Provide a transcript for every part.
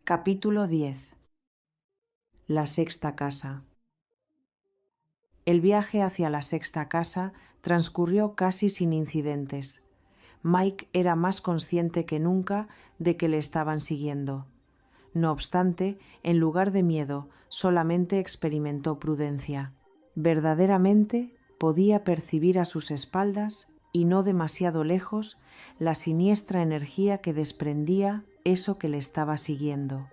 Capítulo 10. La sexta casa. El viaje hacia la sexta casa transcurrió casi sin incidentes. Mike era más consciente que nunca de que le estaban siguiendo. No obstante, en lugar de miedo, solamente experimentó prudencia. Verdaderamente podía percibir a sus espaldas, y no demasiado lejos, la siniestra energía que desprendía eso que le estaba siguiendo.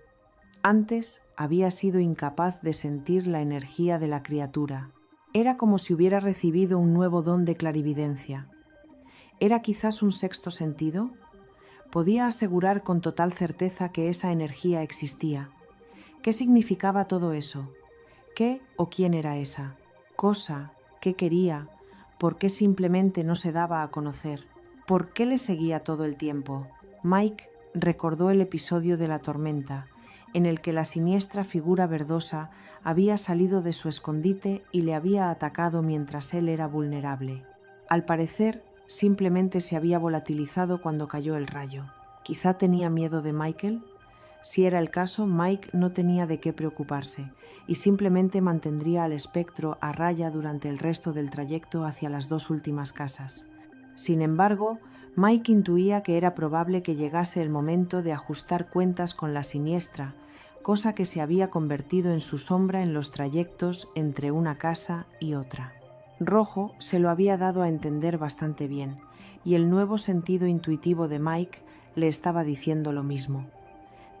Antes había sido incapaz de sentir la energía de la criatura. Era como si hubiera recibido un nuevo don de clarividencia. ¿Era quizás un sexto sentido? Podía asegurar con total certeza que esa energía existía. ¿Qué significaba todo eso? ¿Qué o quién era esa cosa? ¿Qué quería? ¿Por qué simplemente no se daba a conocer? ¿Por qué le seguía todo el tiempo? Mike recordó el episodio de la tormenta, en el que la siniestra figura verdosa había salido de su escondite y le había atacado mientras él era vulnerable. Al parecer, simplemente se había volatilizado cuando cayó el rayo. ¿Quizá tenía miedo de Michael? Si era el caso, Mike no tenía de qué preocuparse y simplemente mantendría al espectro a raya durante el resto del trayecto hacia las dos últimas casas. Sin embargo, Mike intuía que era probable que llegase el momento de ajustar cuentas con la siniestra, cosa que se había convertido en su sombra en los trayectos entre una casa y otra. Rojo se lo había dado a entender bastante bien, y el nuevo sentido intuitivo de Mike le estaba diciendo lo mismo.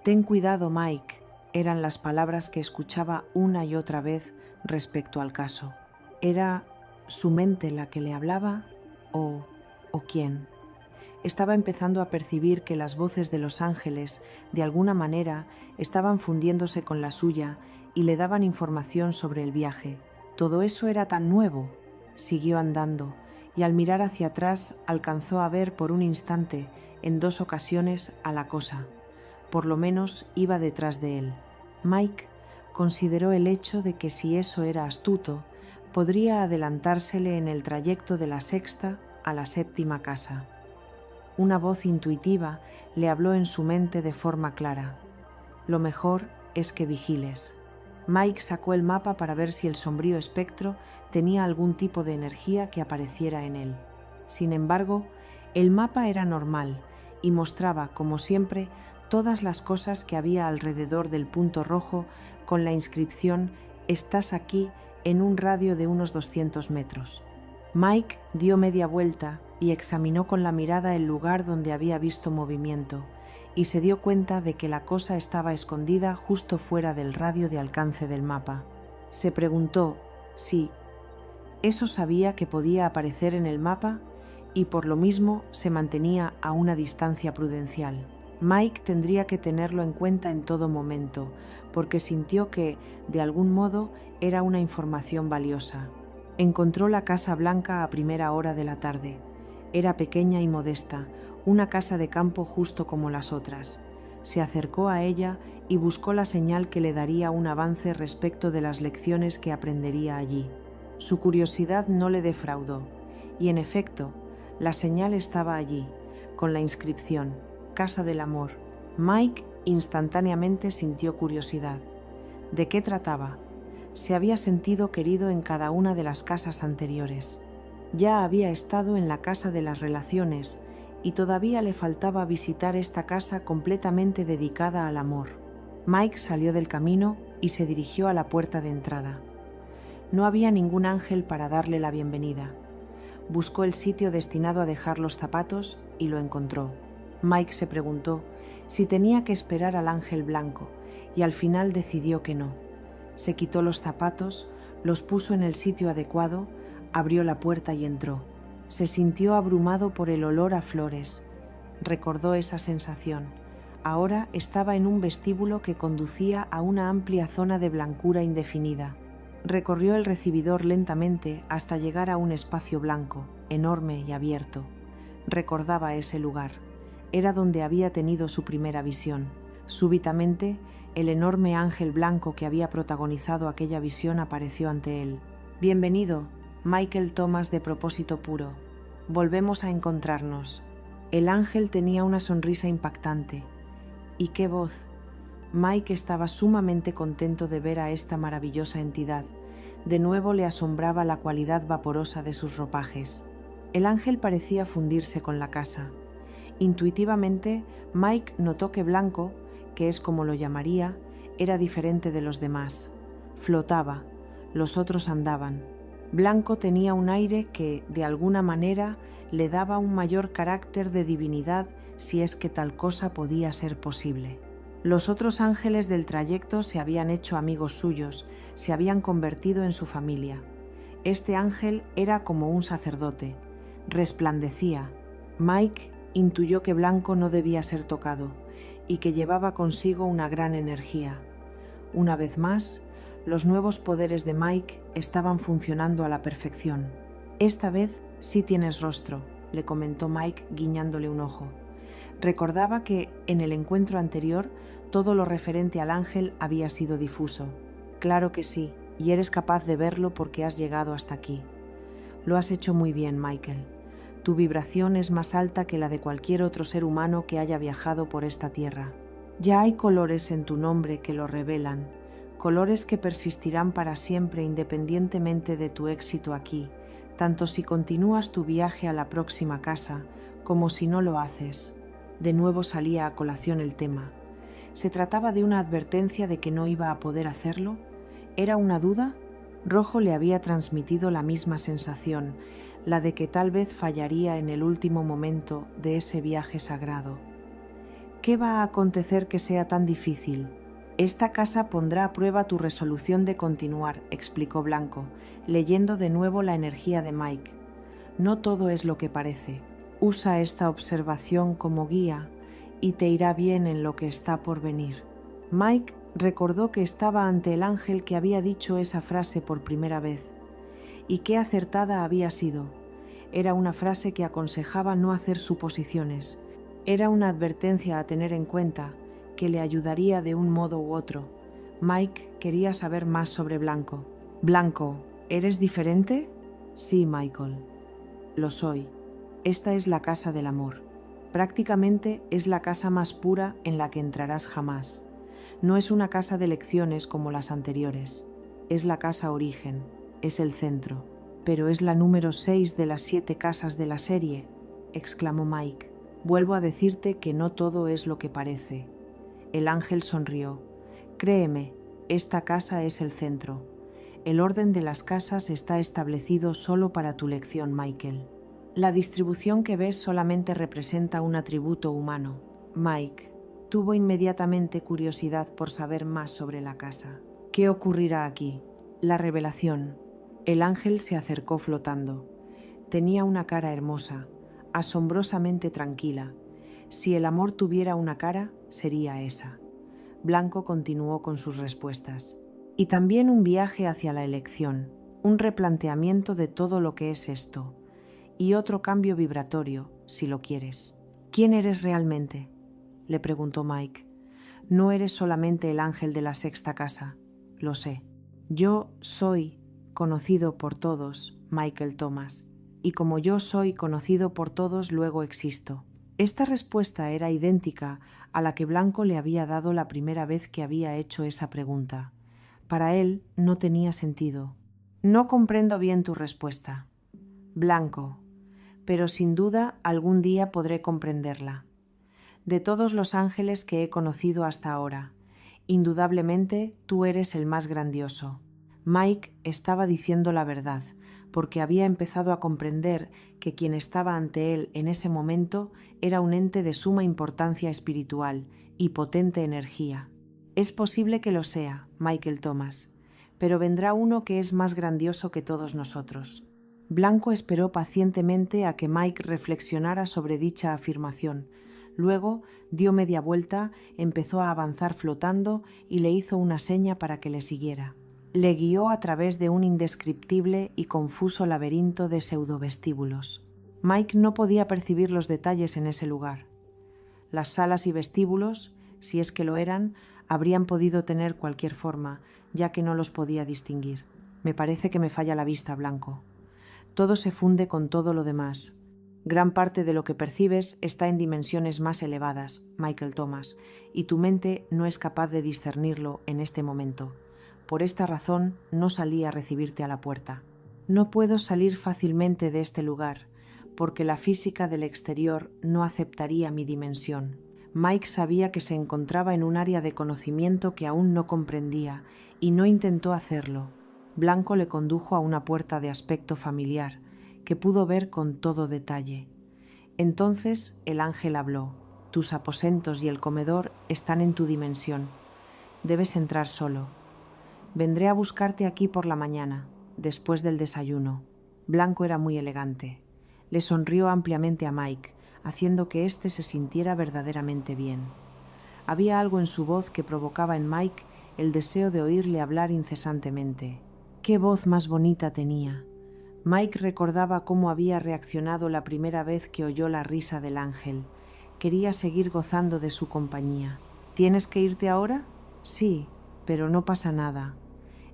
«Ten cuidado, Mike», eran las palabras que escuchaba una y otra vez respecto al caso. ¿Era su mente la que le hablaba o quién? Estaba empezando a percibir que las voces de los ángeles, de alguna manera, estaban fundiéndose con la suya y le daban información sobre el viaje. Todo eso era tan nuevo. Siguió andando y al mirar hacia atrás alcanzó a ver por un instante, en dos ocasiones, a la cosa. Por lo menos iba detrás de él. Mike consideró el hecho de que si eso era astuto, podría adelantársele en el trayecto de la sexta a la séptima casa. Una voz intuitiva le habló en su mente de forma clara. Lo mejor es que vigiles. Mike sacó el mapa para ver si el sombrío espectro tenía algún tipo de energía que apareciera en él. Sin embargo, el mapa era normal y mostraba, como siempre, todas las cosas que había alrededor del punto rojo con la inscripción «Estás aquí» en un radio de unos 200 metros. Mike dio media vuelta y examinó con la mirada el lugar donde había visto movimiento y se dio cuenta de que la cosa estaba escondida justo fuera del radio de alcance del mapa. Se preguntó si eso sabía que podía aparecer en el mapa y por lo mismo se mantenía a una distancia prudencial. Mike tendría que tenerlo en cuenta en todo momento, porque sintió que, de algún modo, era una información valiosa. Encontró la Casa Blanca a primera hora de la tarde. Era pequeña y modesta, una casa de campo justo como las otras. Se acercó a ella y buscó la señal que le daría un avance respecto de las lecciones que aprendería allí. Su curiosidad no le defraudó, y en efecto, la señal estaba allí, con la inscripción «Casa del Amor». Mike instantáneamente sintió curiosidad. ¿De qué trataba? Se había sentido querido en cada una de las casas anteriores. Ya había estado en la casa de las relaciones y todavía le faltaba visitar esta casa completamente dedicada al amor. Mike salió del camino y se dirigió a la puerta de entrada. No había ningún ángel para darle la bienvenida. Buscó el sitio destinado a dejar los zapatos y lo encontró. Mike se preguntó si tenía que esperar al ángel blanco y al final decidió que no. Se quitó los zapatos, los puso en el sitio adecuado, abrió la puerta y entró. Se sintió abrumado por el olor a flores. Recordó esa sensación. Ahora estaba en un vestíbulo que conducía a una amplia zona de blancura indefinida. Recorrió el recibidor lentamente hasta llegar a un espacio blanco, enorme y abierto. Recordaba ese lugar. Era donde había tenido su primera visión. Súbitamente, el enorme ángel blanco que había protagonizado aquella visión apareció ante él. «Bienvenido, Michael Thomas de Propósito Puro. Volvemos a encontrarnos». El ángel tenía una sonrisa impactante. ¿Y qué voz? Mike estaba sumamente contento de ver a esta maravillosa entidad. De nuevo le asombraba la cualidad vaporosa de sus ropajes. El ángel parecía fundirse con la casa. Intuitivamente, Mike notó que Blanco, que es como lo llamaría, era diferente de los demás. Flotaba, los otros andaban. Blanco tenía un aire que, de alguna manera, le daba un mayor carácter de divinidad, si es que tal cosa podía ser posible. Los otros ángeles del trayecto se habían hecho amigos suyos, se habían convertido en su familia. Este ángel era como un sacerdote, resplandecía. Mike intuyó que Blanco no debía ser tocado y que llevaba consigo una gran energía. Una vez más, los nuevos poderes de Mike estaban funcionando a la perfección. «Esta vez sí tienes rostro», le comentó Mike guiñándole un ojo. Recordaba que, en el encuentro anterior, todo lo referente al ángel había sido difuso. «Claro que sí, y eres capaz de verlo porque has llegado hasta aquí. Lo has hecho muy bien, Michael. Tu vibración es más alta que la de cualquier otro ser humano que haya viajado por esta tierra. Ya hay colores en tu nombre que lo revelan, colores que persistirán para siempre independientemente de tu éxito aquí, tanto si continúas tu viaje a la próxima casa como si no lo haces». De nuevo salía a colación el tema. ¿Se trataba de una advertencia de que no iba a poder hacerlo? ¿Era una duda? Rojo le había transmitido la misma sensación, la de que tal vez fallaría en el último momento de ese viaje sagrado. ¿Qué va a acontecer que sea tan difícil? Esta casa pondrá a prueba tu resolución de continuar, explicó Blanco, leyendo de nuevo la energía de Mike. No todo es lo que parece. Usa esta observación como guía y te irá bien en lo que está por venir. Mike recordó que estaba ante el ángel que había dicho esa frase por primera vez. Y qué acertada había sido. Era una frase que aconsejaba no hacer suposiciones. Era una advertencia a tener en cuenta que le ayudaría de un modo u otro. Mike quería saber más sobre Blanco. «Blanco, ¿eres diferente?» «Sí, Michael, lo soy. Esta es la casa del amor. Prácticamente es la casa más pura en la que entrarás jamás. No es una casa de lecciones como las anteriores. Es la casa origen, es el centro. Pero es la número 6 de las 7 casas de la serie», exclamó Mike. «Vuelvo a decirte que no todo es lo que parece». El ángel sonrió. «Créeme, esta casa es el centro. El orden de las casas está establecido solo para tu lección, Michael. La distribución que ves solamente representa un atributo humano». Mike tuvo inmediatamente curiosidad por saber más sobre la casa. «¿Qué ocurrirá aquí?» «La revelación». El ángel se acercó flotando. Tenía una cara hermosa, asombrosamente tranquila. Si el amor tuviera una cara, sería esa. Blanco continuó con sus respuestas. «Y también un viaje hacia la elección, un replanteamiento de todo lo que es esto. Y otro cambio vibratorio, si lo quieres». «¿Quién eres realmente?», le preguntó Mike. «No eres solamente el ángel de la 6ª casa, lo sé. Yo soy conocido por todos, Michael Thomas, y como yo soy conocido por todos, luego existo». Esta respuesta era idéntica a la que Blanco le había dado la primera vez que había hecho esa pregunta. Para él no tenía sentido. «No comprendo bien tu respuesta». «Blanco, pero sin duda algún día podré comprenderla. De todos los ángeles que he conocido hasta ahora, indudablemente tú eres el más grandioso». Mike estaba diciendo la verdad, porque había empezado a comprender que quien estaba ante él en ese momento era un ente de suma importancia espiritual y potente energía. «Es posible que lo sea, Michael Thomas, pero vendrá uno que es más grandioso que todos nosotros». Blanco esperó pacientemente a que Mike reflexionara sobre dicha afirmación. Luego dio media vuelta, empezó a avanzar flotando y le hizo una seña para que le siguiera. Le guió a través de un indescriptible y confuso laberinto de pseudovestíbulos. Mike no podía percibir los detalles en ese lugar. Las salas y vestíbulos, si es que lo eran, habrían podido tener cualquier forma, ya que no los podía distinguir. «Me parece que me falla la vista, Blanco. Todo se funde con todo lo demás. Gran parte de lo que percibes está en dimensiones más elevadas, Michael Thomas, y tu mente no es capaz de discernirlo en este momento. Por esta razón no salí a recibirte a la puerta. No puedo salir fácilmente de este lugar, porque la física del exterior no aceptaría mi dimensión. Mike sabía que se encontraba en un área de conocimiento que aún no comprendía, y no intentó hacerlo. Blanco le condujo a una puerta de aspecto familiar, que pudo ver con todo detalle. Entonces el ángel habló: tus aposentos y el comedor están en tu dimensión. Debes entrar solo. Vendré a buscarte aquí por la mañana, después del desayuno. Blanco era muy elegante. Le sonrió ampliamente a Mike, haciendo que éste se sintiera verdaderamente bien. Había algo en su voz que provocaba en Mike el deseo de oírle hablar incesantemente. ¡Qué voz más bonita tenía! Mike recordaba cómo había reaccionado la primera vez que oyó la risa del ángel. Quería seguir gozando de su compañía. ¿Tienes que irte ahora? Sí, pero no pasa nada.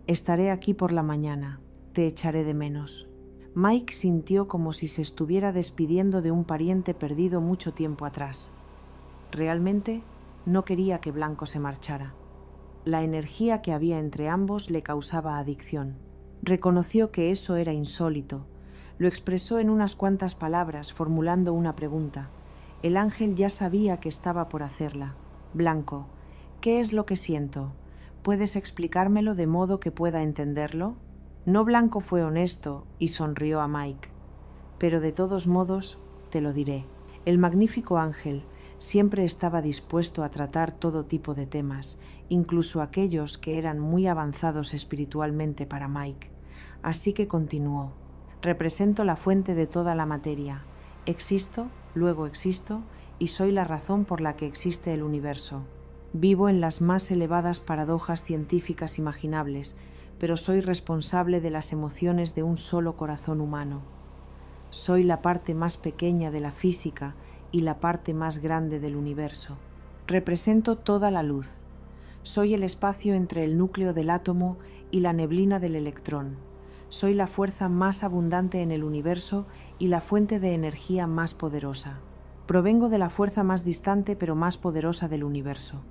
Estaré aquí por la mañana. Te echaré de menos. Mike sintió como si se estuviera despidiendo de un pariente perdido mucho tiempo atrás. Realmente no quería que Blanco se marchara. La energía que había entre ambos le causaba adicción. Reconoció que eso era insólito. Lo expresó en unas cuantas palabras, formulando una pregunta. El ángel ya sabía que estaba por hacerla. Blanco, ¿qué es lo que siento? ¿Puedes explicármelo de modo que pueda entenderlo? No. Blanco fue honesto y sonrió a Mike. Pero de todos modos, te lo diré. El magnífico ángel siempre estaba dispuesto a tratar todo tipo de temas, incluso aquellos que eran muy avanzados espiritualmente para Mike. Así que continuó: represento la fuente de toda la materia. Existo, luego existo, y soy la razón por la que existe el universo. Vivo en las más elevadas paradojas científicas imaginables, pero soy responsable de las emociones de un solo corazón humano. Soy la parte más pequeña de la física y la parte más grande del universo. Represento toda la luz. Soy el espacio entre el núcleo del átomo y la neblina del electrón. Soy la fuerza más abundante en el universo y la fuente de energía más poderosa. Provengo de la fuerza más distante pero más poderosa del universo.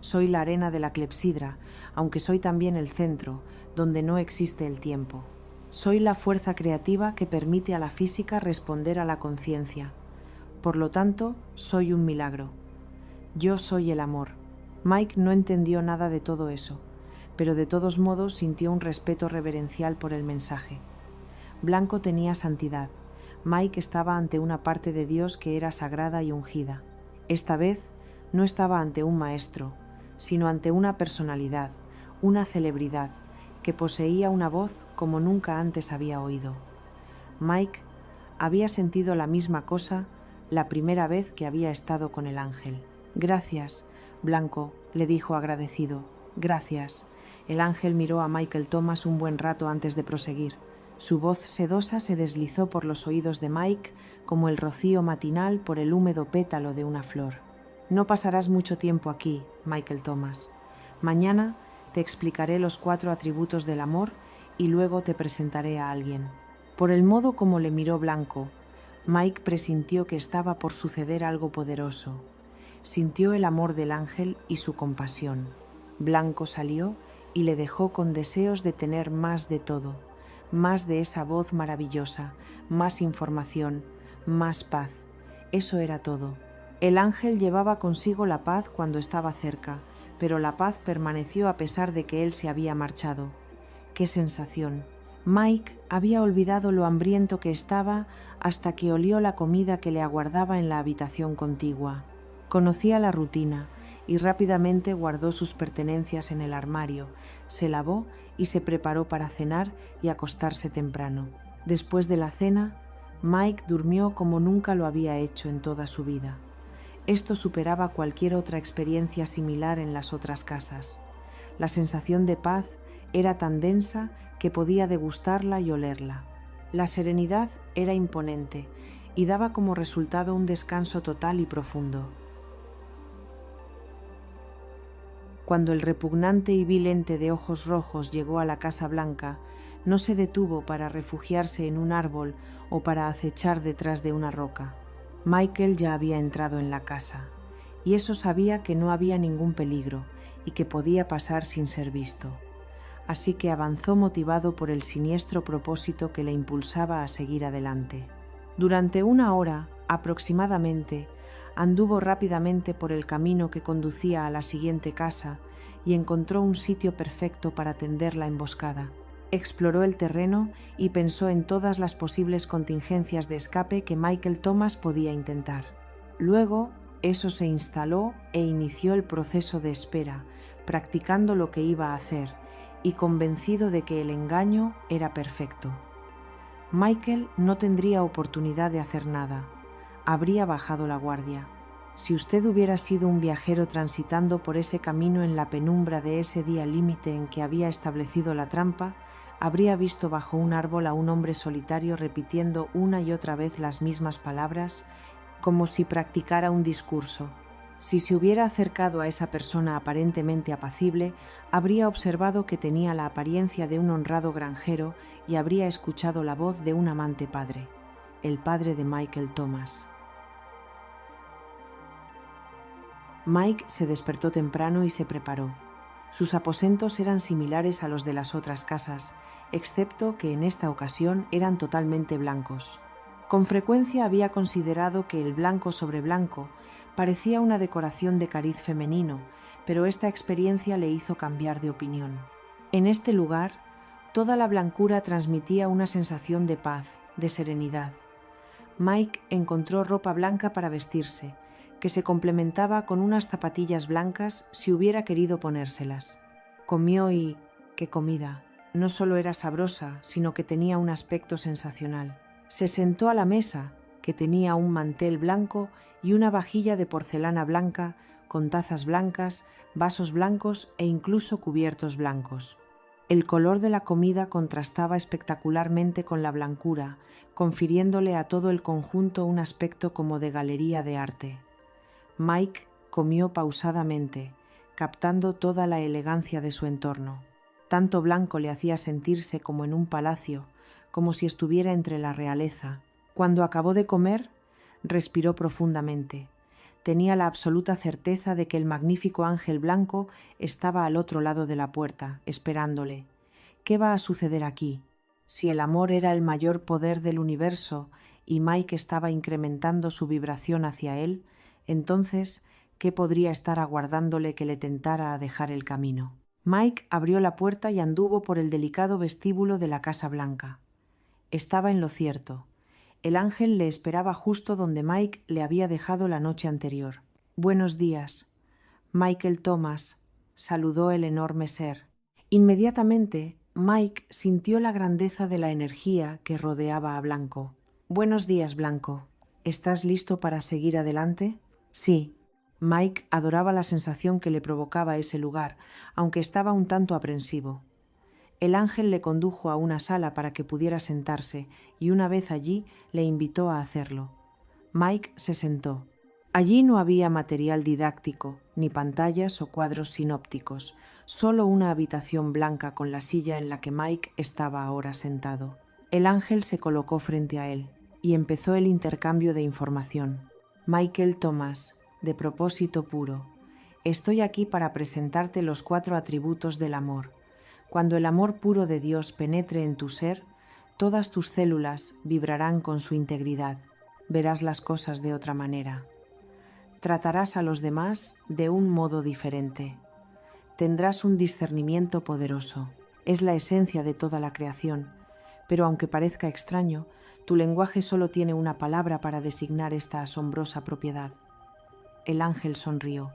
Soy la arena de la clepsidra, aunque soy también el centro, donde no existe el tiempo. Soy la fuerza creativa que permite a la física responder a la conciencia. Por lo tanto, soy un milagro. Yo soy el amor. Mike no entendió nada de todo eso, pero de todos modos sintió un respeto reverencial por el mensaje. Blanco tenía santidad. Mike estaba ante una parte de Dios que era sagrada y ungida. Esta vez no estaba ante un maestro, sino ante una personalidad, una celebridad, que poseía una voz como nunca antes había oído. Mike había sentido la misma cosa la primera vez que había estado con el ángel. Gracias, Blanco, le dijo agradecido. Gracias. El ángel miró a Michael Thomas un buen rato antes de proseguir. Su voz sedosa se deslizó por los oídos de Mike como el rocío matinal por el húmedo pétalo de una flor. No pasarás mucho tiempo aquí, Michael Thomas. Mañana te explicaré los 4 atributos del amor y luego te presentaré a alguien. Por el modo como le miró Blanco, Mike presintió que estaba por suceder algo poderoso. Sintió el amor del ángel y su compasión. Blanco salió y le dejó con deseos de tener más de todo, más de esa voz maravillosa, más información, más paz. Eso era todo. El ángel llevaba consigo la paz cuando estaba cerca, pero la paz permaneció a pesar de que él se había marchado. ¡Qué sensación! Mike había olvidado lo hambriento que estaba hasta que olió la comida que le aguardaba en la habitación contigua. Conocía la rutina y rápidamente guardó sus pertenencias en el armario, se lavó y se preparó para cenar y acostarse temprano. Después de la cena, Mike durmió como nunca lo había hecho en toda su vida. Esto superaba cualquier otra experiencia similar en las otras casas. La sensación de paz era tan densa que podía degustarla y olerla. La serenidad era imponente y daba como resultado un descanso total y profundo. Cuando el repugnante y vil ente de ojos rojos llegó a la Casa Blanca, No se detuvo para refugiarse en un árbol o para acechar detrás de una roca. Michael ya había entrado en la casa, y eso sabía que no había ningún peligro y que podía pasar sin ser visto. Así que avanzó motivado por el siniestro propósito que le impulsaba a seguir adelante. Durante 1 hora, aproximadamente, anduvo rápidamente por el camino que conducía a la siguiente casa y encontró un sitio perfecto para tender la emboscada. Exploró el terreno y pensó en todas las posibles contingencias de escape que Michael Thomas podía intentar. Luego, eso se instaló e inició el proceso de espera, practicando lo que iba a hacer y convencido de que el engaño era perfecto. Michael no tendría oportunidad de hacer nada. Habría bajado la guardia. Si usted hubiera sido un viajero transitando por ese camino en la penumbra de ese día límite en que había establecido la trampa, habría visto bajo un árbol a un hombre solitario repitiendo una y otra vez las mismas palabras, como si practicara un discurso. Si se hubiera acercado a esa persona aparentemente apacible, habría observado que tenía la apariencia de un honrado granjero y habría escuchado la voz de un amante padre, el padre de Michael Thomas. Mike se despertó temprano y se preparó. Sus aposentos eran similares a los de las otras casas, excepto que en esta ocasión eran totalmente blancos. Con frecuencia había considerado que el blanco sobre blanco parecía una decoración de cariz femenino, pero esta experiencia le hizo cambiar de opinión. En este lugar, toda la blancura transmitía una sensación de paz, de serenidad. Mike encontró ropa blanca para vestirse, que se complementaba con unas zapatillas blancas si hubiera querido ponérselas. Comió y... ¡qué comida! No solo era sabrosa, sino que tenía un aspecto sensacional. Se sentó a la mesa, que tenía un mantel blanco y una vajilla de porcelana blanca, con tazas blancas, vasos blancos e incluso cubiertos blancos. El color de la comida contrastaba espectacularmente con la blancura, confiriéndole a todo el conjunto un aspecto como de galería de arte. Mike comió pausadamente, captando toda la elegancia de su entorno. Tanto blanco le hacía sentirse como en un palacio, como si estuviera entre la realeza. Cuando acabó de comer, respiró profundamente. Tenía la absoluta certeza de que el magnífico ángel blanco estaba al otro lado de la puerta, esperándole. ¿Qué va a suceder aquí? Si el amor era el mayor poder del universo y Mike estaba incrementando su vibración hacia él, entonces, ¿qué podría estar aguardándole que le tentara a dejar el camino? Mike abrió la puerta y anduvo por el delicado vestíbulo de la Casa Blanca. Estaba en lo cierto. El ángel le esperaba justo donde Mike le había dejado la noche anterior. «Buenos días, Michael Thomas», saludó el enorme ser. Inmediatamente, Mike sintió la grandeza de la energía que rodeaba a Blanco. «Buenos días, Blanco. ¿Estás listo para seguir adelante?» «Sí». Mike adoraba la sensación que le provocaba ese lugar, aunque estaba un tanto aprensivo. El ángel le condujo a una sala para que pudiera sentarse y una vez allí le invitó a hacerlo. Mike se sentó. Allí no había material didáctico, ni pantallas o cuadros sinópticos, solo una habitación blanca con la silla en la que Mike estaba ahora sentado. El ángel se colocó frente a él y empezó el intercambio de información. «Michael Thomas, de propósito puro, estoy aquí para presentarte los 4 atributos del amor. Cuando el amor puro de Dios penetre en tu ser, todas tus células vibrarán con su integridad. Verás las cosas de otra manera. Tratarás a los demás de un modo diferente. Tendrás un discernimiento poderoso. Es la esencia de toda la creación, pero aunque parezca extraño, tu lenguaje solo tiene una palabra para designar esta asombrosa propiedad». El ángel sonrió.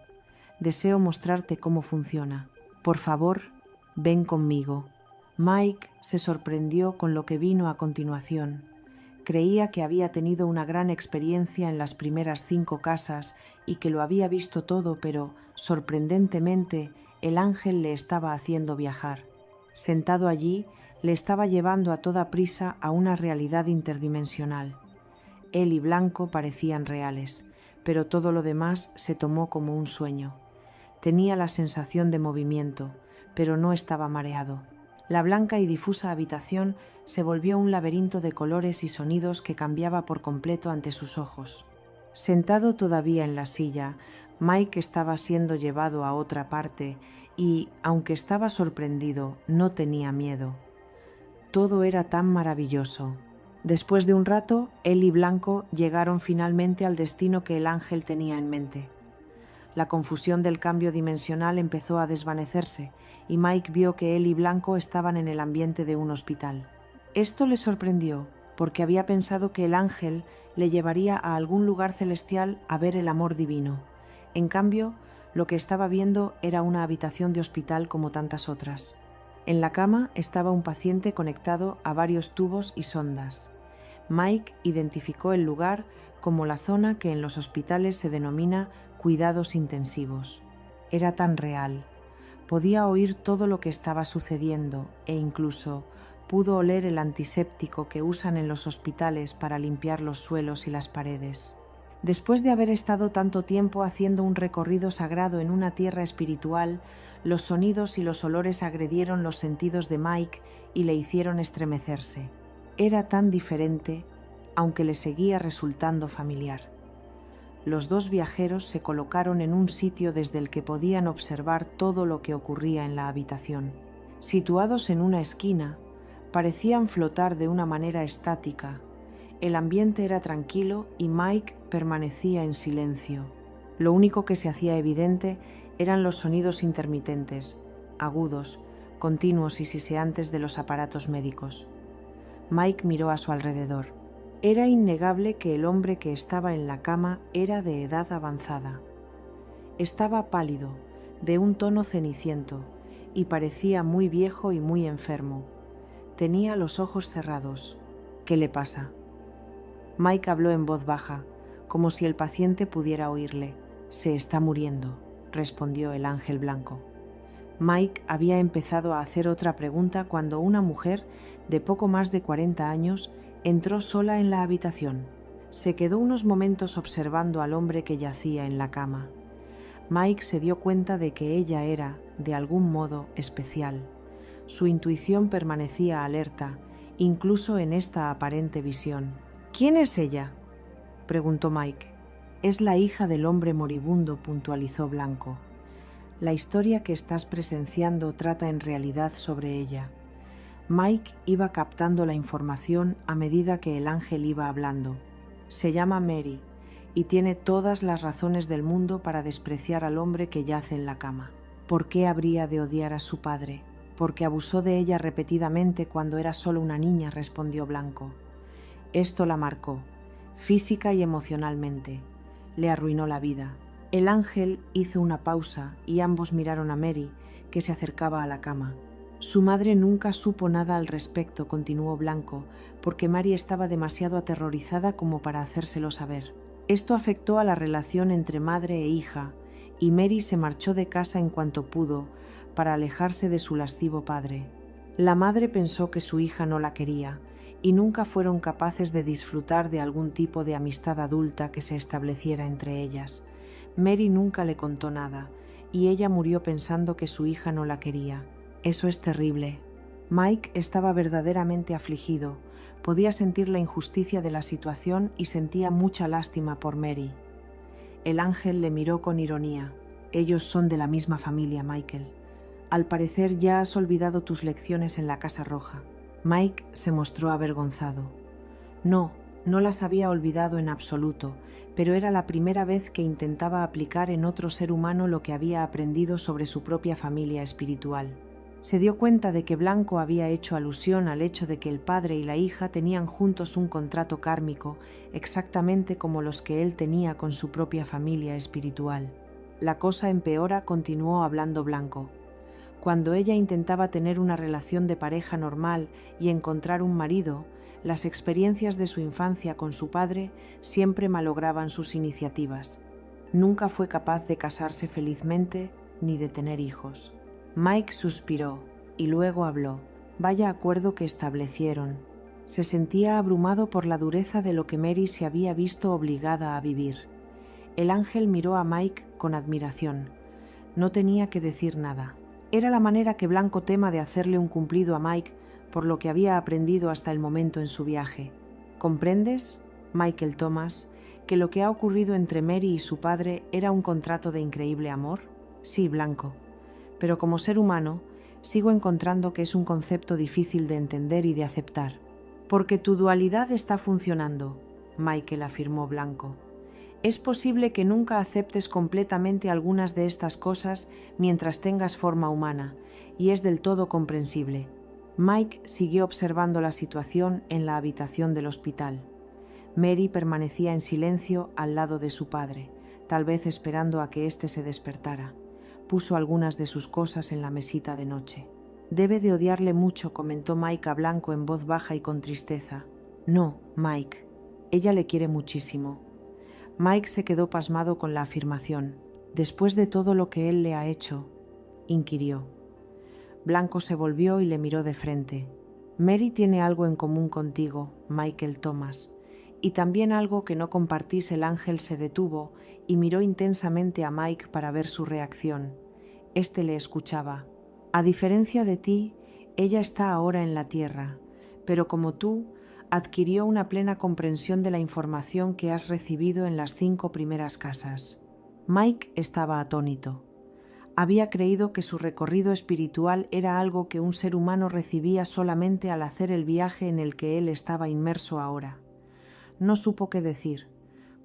«Deseo mostrarte cómo funciona. Por favor, ven conmigo». Mike se sorprendió con lo que vino a continuación. Creía que había tenido una gran experiencia en las primeras 5 casas y que lo había visto todo, pero, sorprendentemente, el ángel le estaba haciendo viajar. Sentado allí, le estaba llevando a toda prisa a una realidad interdimensional. Él y Blanco parecían reales, pero todo lo demás se tomó como un sueño. Tenía la sensación de movimiento, pero no estaba mareado. La blanca y difusa habitación se volvió un laberinto de colores y sonidos que cambiaba por completo ante sus ojos. Sentado todavía en la silla, Mike estaba siendo llevado a otra parte y, aunque estaba sorprendido, no tenía miedo. Todo era tan maravilloso. Después de un rato, él y Blanco llegaron finalmente al destino que el ángel tenía en mente. La confusión del cambio dimensional empezó a desvanecerse y Mike vio que él y Blanco estaban en el ambiente de un hospital. Esto le sorprendió porque había pensado que el ángel le llevaría a algún lugar celestial a ver el amor divino. En cambio, lo que estaba viendo era una habitación de hospital como tantas otras. En la cama estaba un paciente conectado a varios tubos y sondas. Mike identificó el lugar como la zona que en los hospitales se denomina cuidados intensivos. Era tan real. Podía oír todo lo que estaba sucediendo e incluso pudo oler el antiséptico que usan en los hospitales para limpiar los suelos y las paredes. Después de haber estado tanto tiempo haciendo un recorrido sagrado en una tierra espiritual, los sonidos y los olores agredieron los sentidos de Mike y le hicieron estremecerse. Era tan diferente, aunque le seguía resultando familiar. Los dos viajeros se colocaron en un sitio desde el que podían observar todo lo que ocurría en la habitación. Situados en una esquina, parecían flotar de una manera estática. El ambiente era tranquilo y Mike permanecía en silencio. Lo único que se hacía evidente eran los sonidos intermitentes, agudos, continuos y siseantes de los aparatos médicos. Mike miró a su alrededor. Era innegable que el hombre que estaba en la cama era de edad avanzada. Estaba pálido, de un tono ceniciento, y parecía muy viejo y muy enfermo. Tenía los ojos cerrados. ¿Qué le pasa? Mike habló en voz baja, como si el paciente pudiera oírle. Se está muriendo, respondió el ángel blanco. Mike había empezado a hacer otra pregunta cuando una mujer de poco más de 40 años entró sola en la habitación. Se quedó unos momentos observando al hombre que yacía en la cama. Mike se dio cuenta de que ella era, de algún modo, especial. Su intuición permanecía alerta, incluso en esta aparente visión. ¿Quién es ella?, preguntó Mike. Es la hija del hombre moribundo, puntualizó Blanco. La historia que estás presenciando trata en realidad sobre ella. Mike iba captando la información a medida que el ángel iba hablando. Se llama Mary y tiene todas las razones del mundo para despreciar al hombre que yace en la cama. ¿Por qué habría de odiar a su padre? Porque abusó de ella repetidamente cuando era solo una niña, respondió Blanco. Esto la marcó, física y emocionalmente. Le arruinó la vida. El ángel hizo una pausa y ambos miraron a Mary, que se acercaba a la cama. Su madre nunca supo nada al respecto, continuó Blanco, porque Mary estaba demasiado aterrorizada como para hacérselo saber. Esto afectó a la relación entre madre e hija, y Mary se marchó de casa en cuanto pudo, para alejarse de su lascivo padre. La madre pensó que su hija no la quería, y nunca fueron capaces de disfrutar de algún tipo de amistad adulta que se estableciera entre ellas. Mary nunca le contó nada, y ella murió pensando que su hija no la quería. Eso es terrible. Mike estaba verdaderamente afligido. Podía sentir la injusticia de la situación y sentía mucha lástima por Mary. El ángel le miró con ironía. Ellos son de la misma familia, Michael. Al parecer ya has olvidado tus lecciones en la Casa Roja. Mike se mostró avergonzado. No las había olvidado en absoluto, pero era la primera vez que intentaba aplicar en otro ser humano lo que había aprendido sobre su propia familia espiritual. Se dio cuenta de que Blanco había hecho alusión al hecho de que el padre y la hija tenían juntos un contrato kármico, exactamente como los que él tenía con su propia familia espiritual. La cosa empeora, continuó hablando Blanco. Cuando ella intentaba tener una relación de pareja normal y encontrar un marido, las experiencias de su infancia con su padre siempre malograban sus iniciativas. Nunca fue capaz de casarse felizmente ni de tener hijos. Mike suspiró y luego habló. Vaya acuerdo que establecieron. Se sentía abrumado por la dureza de lo que Mary se había visto obligada a vivir. El ángel miró a Mike con admiración. No tenía que decir nada. Era la manera que Blanco tema de hacerle un cumplido a Mike por lo que había aprendido hasta el momento en su viaje. ¿Comprendes, Michael Thomas, que lo que ha ocurrido entre Mary y su padre era un contrato de increíble amor? Sí, Blanco. Pero como ser humano, sigo encontrando que es un concepto difícil de entender y de aceptar. Porque tu dualidad está funcionando, Michael afirmó Blanco. Es posible que nunca aceptes completamente algunas de estas cosas mientras tengas forma humana, y es del todo comprensible. Mike siguió observando la situación en la habitación del hospital. Mary permanecía en silencio al lado de su padre, tal vez esperando a que éste se despertara. Puso algunas de sus cosas en la mesita de noche. «Debe de odiarle mucho», comentó Mike a Blanco en voz baja y con tristeza. «No, Mike. Ella le quiere muchísimo». Mike se quedó pasmado con la afirmación. «¿Después de todo lo que él le ha hecho?», inquirió. Blanco se volvió y le miró de frente. «Mary tiene algo en común contigo, Michael Thomas, y también algo que no compartís». El ángel se detuvo y miró intensamente a Mike para ver su reacción. Este le escuchaba. «A diferencia de ti, ella está ahora en la tierra, pero como tú, adquirió una plena comprensión de la información que has recibido en las 5 primeras casas». Mike estaba atónito. Había creído que su recorrido espiritual era algo que un ser humano recibía solamente al hacer el viaje en el que él estaba inmerso ahora. No supo qué decir.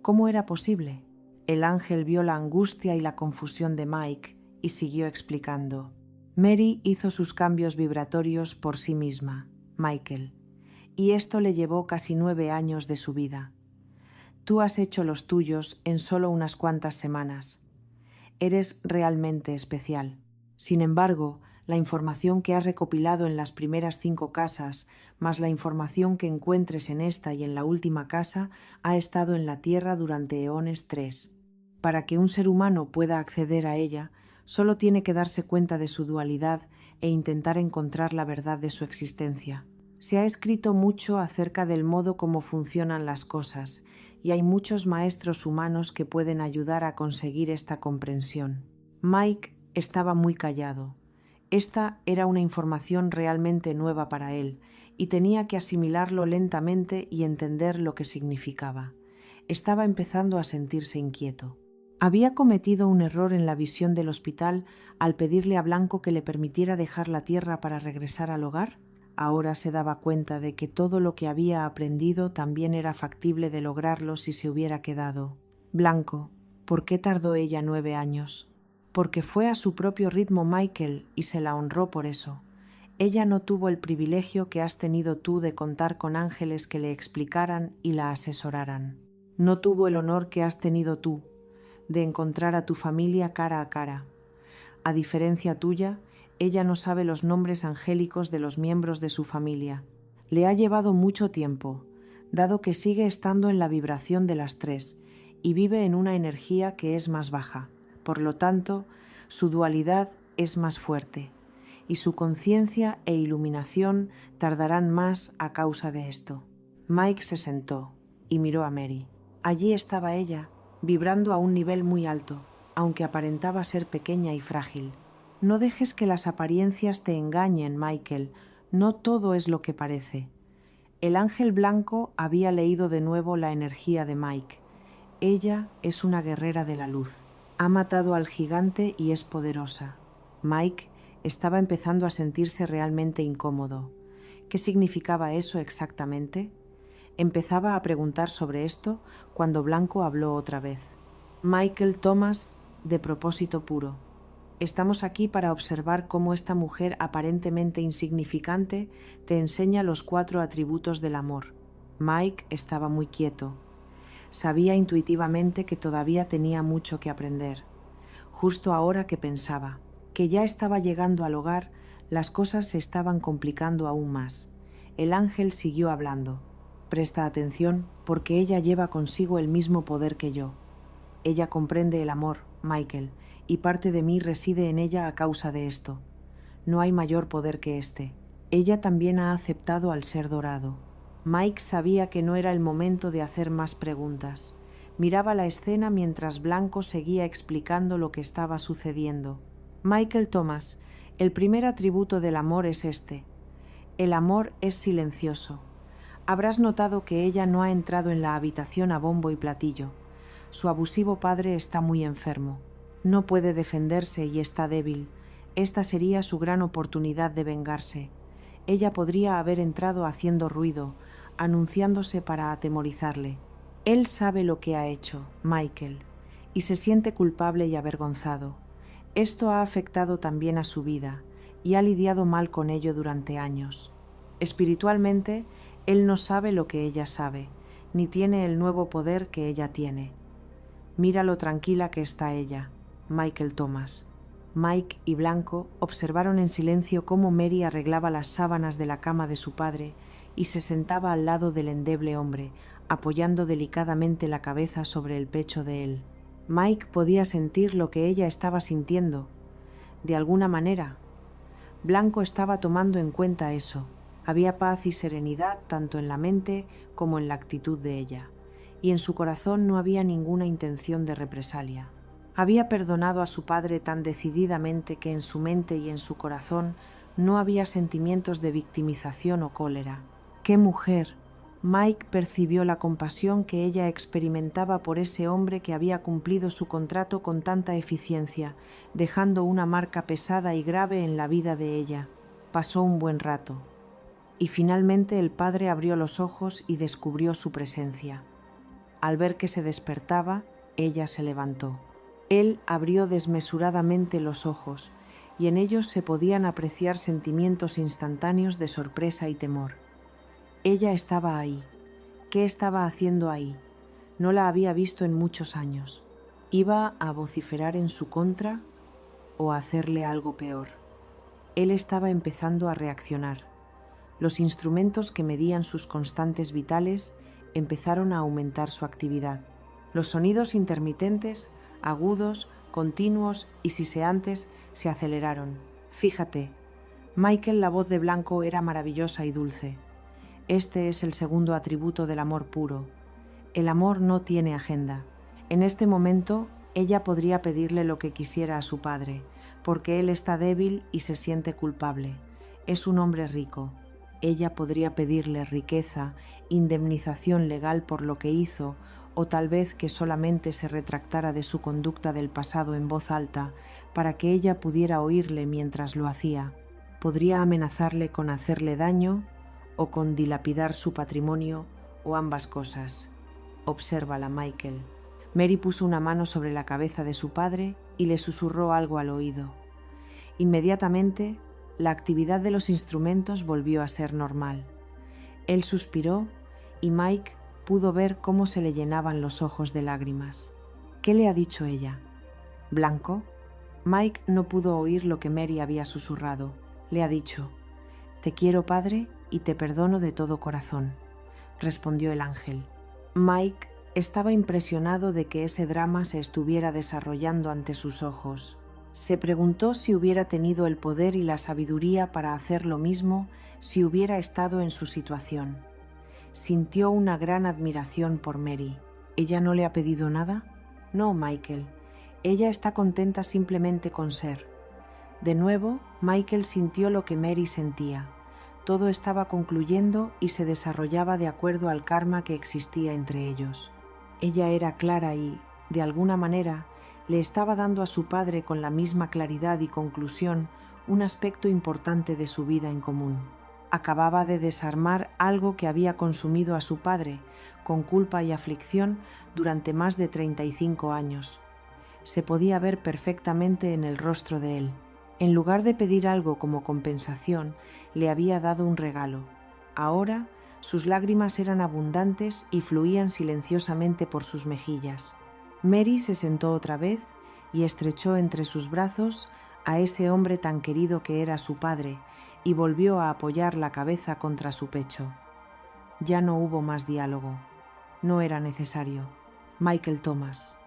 ¿Cómo era posible? El ángel vio la angustia y la confusión de Mike y siguió explicando. Mary hizo sus cambios vibratorios por sí misma, Michael, y esto le llevó casi 9 años de su vida. Tú has hecho los tuyos en solo unas cuantas semanas. Eres realmente especial. Sin embargo, la información que has recopilado en las primeras 5 casas, más la información que encuentres en esta y en la última casa, ha estado en la Tierra durante eones 3. Para que un ser humano pueda acceder a ella, solo tiene que darse cuenta de su dualidad e intentar encontrar la verdad de su existencia. Se ha escrito mucho acerca del modo como funcionan las cosas, y hay muchos maestros humanos que pueden ayudar a conseguir esta comprensión. Mike estaba muy callado. Esta era una información realmente nueva para él, y tenía que asimilarlo lentamente y entender lo que significaba. Estaba empezando a sentirse inquieto. Había cometido un error en la visión del hospital al pedirle a Blanco que le permitiera dejar la tierra para regresar al hogar. Ahora se daba cuenta de que todo lo que había aprendido también era factible de lograrlo si se hubiera quedado. Blanco, ¿por qué tardó ella 9 años? Porque fue a su propio ritmo, Michael, y se la honró por eso. Ella no tuvo el privilegio que has tenido tú de contar con ángeles que le explicaran y la asesoraran. No tuvo el honor que has tenido tú, de encontrar a tu familia cara a cara. A diferencia tuya, ella no sabe los nombres angélicos de los miembros de su familia. Le ha llevado mucho tiempo, dado que sigue estando en la vibración de las 3 y vive en una energía que es más baja. Por lo tanto, su dualidad es más fuerte, y su conciencia e iluminación tardarán más a causa de esto. Mike se sentó y miró a Mary. Allí estaba ella, vibrando a un nivel muy alto, aunque aparentaba ser pequeña y frágil. No dejes que las apariencias te engañen, Michael. No todo es lo que parece. El ángel blanco había leído de nuevo la energía de Mike. Ella es una guerrera de la luz. Ha matado al gigante y es poderosa. Mike estaba empezando a sentirse realmente incómodo. ¿Qué significaba eso exactamente? Empezaba a preguntar sobre esto cuando Blanco habló otra vez. Michael Thomas, de propósito puro. Estamos aquí para observar cómo esta mujer aparentemente insignificante te enseña los 4 atributos del amor. Mike estaba muy quieto. Sabía intuitivamente que todavía tenía mucho que aprender. Justo ahora que pensaba que ya estaba llegando al hogar, las cosas se estaban complicando aún más. El ángel siguió hablando. Presta atención porque ella lleva consigo el mismo poder que yo. Ella comprende el amor, Michael, y parte de mí reside en ella a causa de esto. No hay mayor poder que este. Ella también ha aceptado al ser dorado. Mike sabía que no era el momento de hacer más preguntas. Miraba la escena mientras Blanco seguía explicando lo que estaba sucediendo. Michael Thomas, El primer atributo del amor es este. El amor es silencioso. Habrás notado que ella no ha entrado en la habitación a bombo y platillo. Su abusivo padre está muy enfermo. No puede defenderse y está débil. Esta sería su gran oportunidad de vengarse. Ella podría haber entrado haciendo ruido, anunciándose para atemorizarle. Él sabe lo que ha hecho, Michael, y se siente culpable y avergonzado. Esto ha afectado también a su vida, y ha lidiado mal con ello durante años. Espiritualmente, él no sabe lo que ella sabe, ni tiene el nuevo poder que ella tiene. Mira lo tranquila que está ella, Michael Thomas. Mike y Blanco observaron en silencio cómo Mary arreglaba las sábanas de la cama de su padre y se sentaba al lado del endeble hombre, apoyando delicadamente la cabeza sobre el pecho de él. Mike podía sentir lo que ella estaba sintiendo. De alguna manera, Blanco estaba tomando en cuenta eso. Había paz y serenidad tanto en la mente como en la actitud de ella, y en su corazón no había ninguna intención de represalia. Había perdonado a su padre tan decididamente que en su mente y en su corazón no había sentimientos de victimización o cólera. ¡Qué mujer! Mike percibió la compasión que ella experimentaba por ese hombre que había cumplido su contrato con tanta eficiencia, dejando una marca pesada y grave en la vida de ella. Pasó un buen rato, y finalmente el padre abrió los ojos y descubrió su presencia. Al ver que se despertaba, ella se levantó. Él abrió desmesuradamente los ojos, y en ellos se podían apreciar sentimientos instantáneos de sorpresa y temor. Ella estaba ahí. ¿Qué estaba haciendo ahí? No la había visto en muchos años. ¿Iba a vociferar en su contra o a hacerle algo peor? Él estaba empezando a reaccionar. Los instrumentos que medían sus constantes vitales empezaron a aumentar su actividad. Los sonidos intermitentes, agudos, continuos y siseantes se aceleraron. Fíjate, Michael, la voz de Blanco era maravillosa y dulce. Este es el segundo atributo del amor puro. El amor no tiene agenda. En este momento, ella podría pedirle lo que quisiera a su padre, porque él está débil y se siente culpable. Es un hombre rico. Ella podría pedirle riqueza, indemnización legal por lo que hizo, o tal vez que solamente se retractara de su conducta del pasado en voz alta, para que ella pudiera oírle mientras lo hacía. Podría amenazarle con hacerle daño, o con dilapidar su patrimonio, o ambas cosas. Obsérvala, Michael. Mary puso una mano sobre la cabeza de su padre y le susurró algo al oído. Inmediatamente, la actividad de los instrumentos volvió a ser normal. Él suspiró y Mike pudo ver cómo se le llenaban los ojos de lágrimas. ¿Qué le ha dicho ella? ¿Blanco? Mike no pudo oír lo que Mary había susurrado. Le ha dicho: «Te quiero, padre, y te perdono de todo corazón», respondió el ángel. Mike estaba impresionado de que ese drama se estuviera desarrollando ante sus ojos. Se preguntó si hubiera tenido el poder y la sabiduría para hacer lo mismo si hubiera estado en su situación. Sintió una gran admiración por Mary. ¿Ella no le ha pedido nada? No, Michael. Ella está contenta simplemente con ser. De nuevo, Michael sintió lo que Mary sentía. Todo estaba concluyendo y se desarrollaba de acuerdo al karma que existía entre ellos. Ella era clara y, de alguna manera, le estaba dando a su padre con la misma claridad y conclusión un aspecto importante de su vida en común. Acababa de desarmar algo que había consumido a su padre, con culpa y aflicción, durante más de 35 años. Se podía ver perfectamente en el rostro de él. En lugar de pedir algo como compensación, le había dado un regalo. Ahora, sus lágrimas eran abundantes y fluían silenciosamente por sus mejillas. Mary se sentó otra vez y estrechó entre sus brazos a ese hombre tan querido que era su padre y volvió a apoyar la cabeza contra su pecho. Ya no hubo más diálogo. No era necesario. Michael Thomas.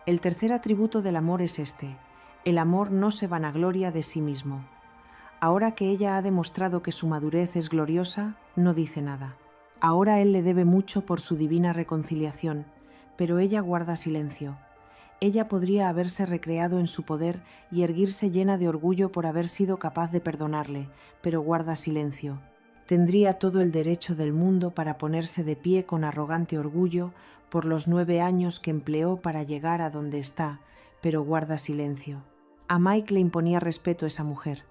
El tercer atributo del amor es este: el amor no se vanagloria de sí mismo. Ahora que ella ha demostrado que su madurez es gloriosa, no dice nada. Ahora él le debe mucho por su divina reconciliación, pero ella guarda silencio. Ella podría haberse recreado en su poder y erguirse llena de orgullo por haber sido capaz de perdonarle, pero guarda silencio. Tendría todo el derecho del mundo para ponerse de pie con arrogante orgullo por los 9 años que empleó para llegar a donde está, pero guarda silencio. A Mike le imponía respeto esa mujer.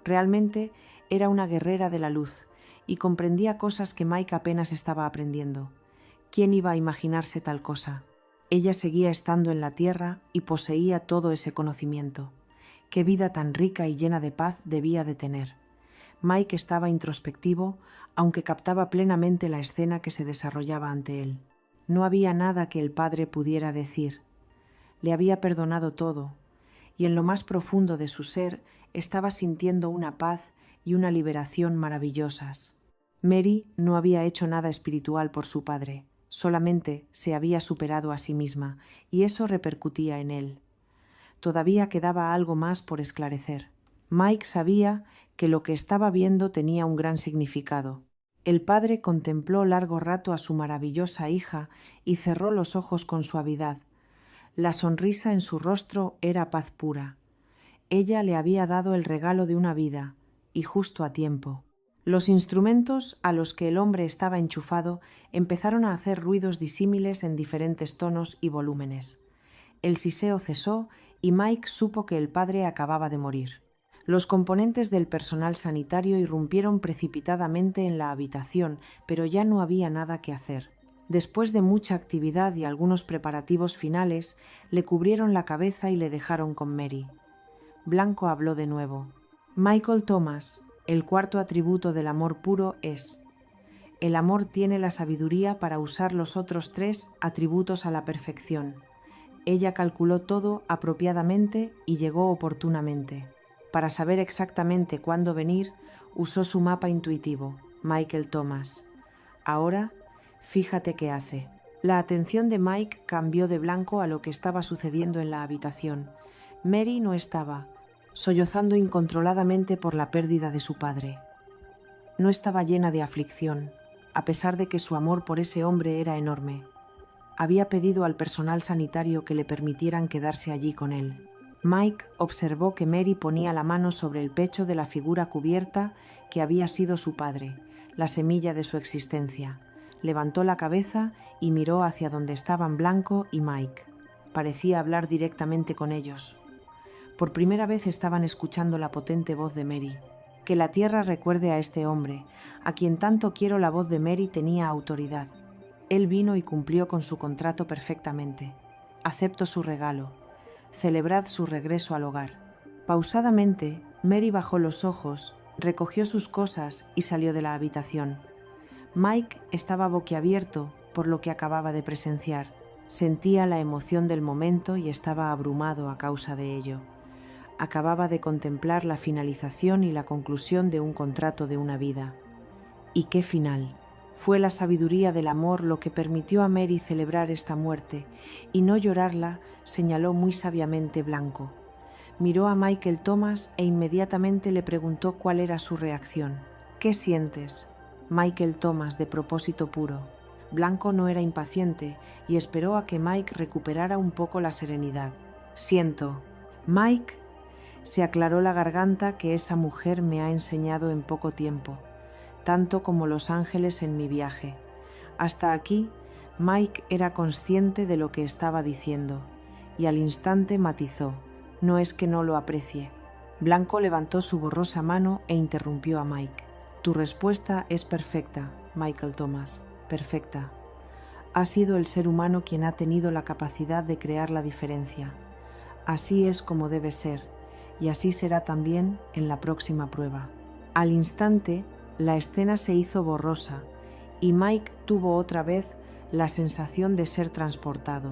Realmente era una guerrera de la luz y comprendía cosas que Mike apenas estaba aprendiendo. ¿Quién iba a imaginarse tal cosa? Ella seguía estando en la tierra y poseía todo ese conocimiento. Qué vida tan rica y llena de paz debía de tener. Mike estaba introspectivo, aunque captaba plenamente la escena que se desarrollaba ante él. No había nada que el padre pudiera decir. Le había perdonado todo, y en lo más profundo de su ser estaba sintiendo una paz y una liberación maravillosas. Mary no había hecho nada espiritual por su padre, solamente se había superado a sí misma, y eso repercutía en él. Todavía quedaba algo más por esclarecer. Mike sabía que lo que estaba viendo tenía un gran significado. El padre contempló largo rato a su maravillosa hija y cerró los ojos con suavidad. La sonrisa en su rostro era paz pura. Ella le había dado el regalo de una vida, y justo a tiempo. Los instrumentos a los que el hombre estaba enchufado empezaron a hacer ruidos disímiles en diferentes tonos y volúmenes. El siseo cesó y Mike supo que el padre acababa de morir. Los componentes del personal sanitario irrumpieron precipitadamente en la habitación, pero ya no había nada que hacer. Después de mucha actividad y algunos preparativos finales, le cubrieron la cabeza y le dejaron con Mary. Blanco habló de nuevo. Michael Thomas, el cuarto atributo del amor puro es: el amor tiene la sabiduría para usar los otros 3 atributos a la perfección. Ella calculó todo apropiadamente y llegó oportunamente. Para saber exactamente cuándo venir, usó su mapa intuitivo, Michael Thomas. Ahora, fíjate qué hace. La atención de Mike cambió de blanco a lo que estaba sucediendo en la habitación. Mary no estaba, sollozando incontroladamente por la pérdida de su padre. No estaba llena de aflicción, a pesar de que su amor por ese hombre era enorme. Había pedido al personal sanitario que le permitieran quedarse allí con él. Mike observó que Mary ponía la mano sobre el pecho de la figura cubierta que había sido su padre, la semilla de su existencia. Levantó la cabeza y miró hacia donde estaban Blanco y Mike. Parecía hablar directamente con ellos. Por primera vez estaban escuchando la potente voz de Mary. Que la tierra recuerde a este hombre, a quien tanto quiero. La voz de Mary tenía autoridad. Él vino y cumplió con su contrato perfectamente. Acepto su regalo. Celebrad su regreso al hogar. Pausadamente, Mary bajó los ojos, recogió sus cosas y salió de la habitación. Mike estaba boquiabierto por lo que acababa de presenciar. Sentía la emoción del momento y estaba abrumado a causa de ello. Acababa de contemplar la finalización y la conclusión de un contrato de una vida. ¿Y qué final? Fue la sabiduría del amor lo que permitió a Mary celebrar esta muerte, y no llorarla, señaló muy sabiamente Blanco. Miró a Michael Thomas e inmediatamente le preguntó cuál era su reacción. ¿Qué sientes? Michael Thomas, de propósito puro. Blanco no era impaciente y esperó a que Mike recuperara un poco la serenidad. Siento. Mike, se aclaró la garganta, que esa mujer me ha enseñado en poco tiempo, tanto como los ángeles en mi viaje. Hasta aquí, Mike era consciente de lo que estaba diciendo, y al instante matizó: no es que no lo aprecie. Blanco levantó su borrosa mano e interrumpió a Mike. Tu respuesta es perfecta, Michael Thomas, perfecta. Ha sido el ser humano quien ha tenido la capacidad de crear la diferencia. Así es como debe ser, y así será también en la próxima prueba. Al instante, la escena se hizo borrosa y Mike tuvo otra vez la sensación de ser transportado.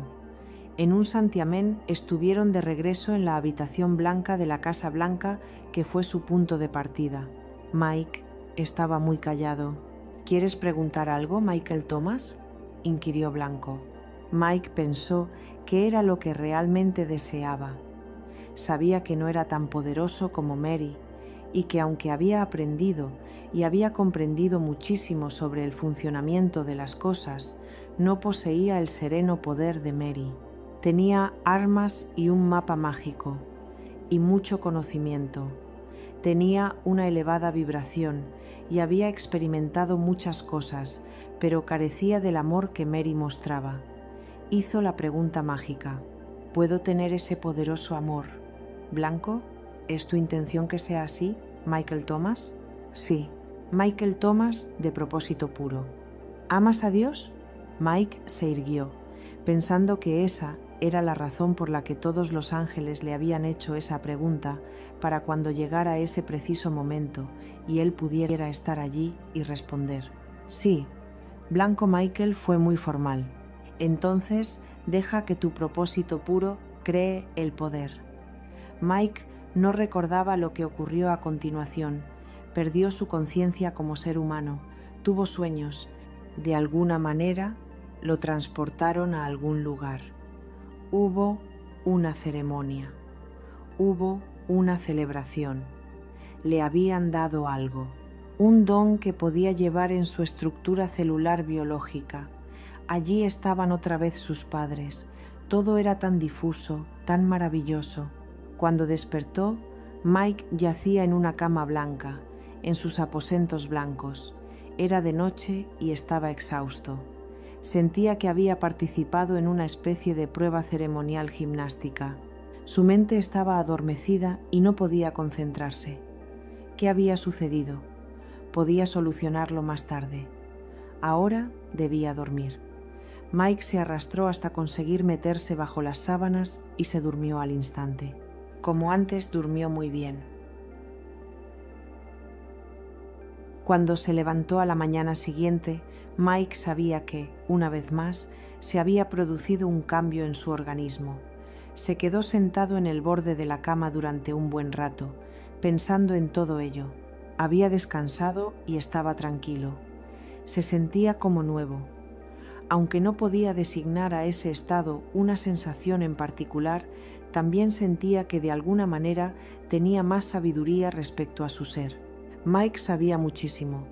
En un santiamén estuvieron de regreso en la habitación blanca de la Casa Blanca, que fue su punto de partida. Mike estaba muy callado. ¿Quieres preguntar algo, Michael Thomas?, inquirió Blanco. Mike pensó que era lo que realmente deseaba. Sabía que no era tan poderoso como Mary, y que aunque había aprendido y había comprendido muchísimo sobre el funcionamiento de las cosas, no poseía el sereno poder de Mary. Tenía armas y un mapa mágico, y mucho conocimiento. Tenía una elevada vibración y había experimentado muchas cosas, pero carecía del amor que Mary mostraba. Hizo la pregunta mágica: ¿puedo tener ese poderoso amor? ¿Blanco? ¿Es tu intención que sea así, Michael Thomas? Sí, Michael Thomas de propósito puro. ¿Amas a Dios? Mike se irguió, pensando que esa era la razón por la que todos los ángeles le habían hecho esa pregunta, para cuando llegara ese preciso momento y él pudiera estar allí y responder. Sí, Blanco Michael fue muy formal. Entonces, deja que tu propósito puro cree el poder. Mike no recordaba lo que ocurrió a continuación. Perdió su conciencia como ser humano, tuvo sueños. De alguna manera, lo transportaron a algún lugar. Hubo una ceremonia. Hubo una celebración. Le habían dado algo, un don que podía llevar en su estructura celular biológica. Allí estaban otra vez sus padres. Todo era tan difuso, tan maravilloso. Cuando despertó, Mike yacía en una cama blanca, en sus aposentos blancos. Era de noche y estaba exhausto. Sentía que había participado en una especie de prueba ceremonial gimnástica. Su mente estaba adormecida y no podía concentrarse. ¿Qué había sucedido? Podía solucionarlo más tarde. Ahora debía dormir. Mike se arrastró hasta conseguir meterse bajo las sábanas y se durmió al instante. Como antes, durmió muy bien. Cuando se levantó a la mañana siguiente, Mike sabía que, una vez más, se había producido un cambio en su organismo. Se quedó sentado en el borde de la cama durante un buen rato, pensando en todo ello. Había descansado y estaba tranquilo. Se sentía como nuevo. Aunque no podía designar a ese estado una sensación en particular, también sentía que de alguna manera tenía más sabiduría respecto a su ser. Mike sabía muchísimo,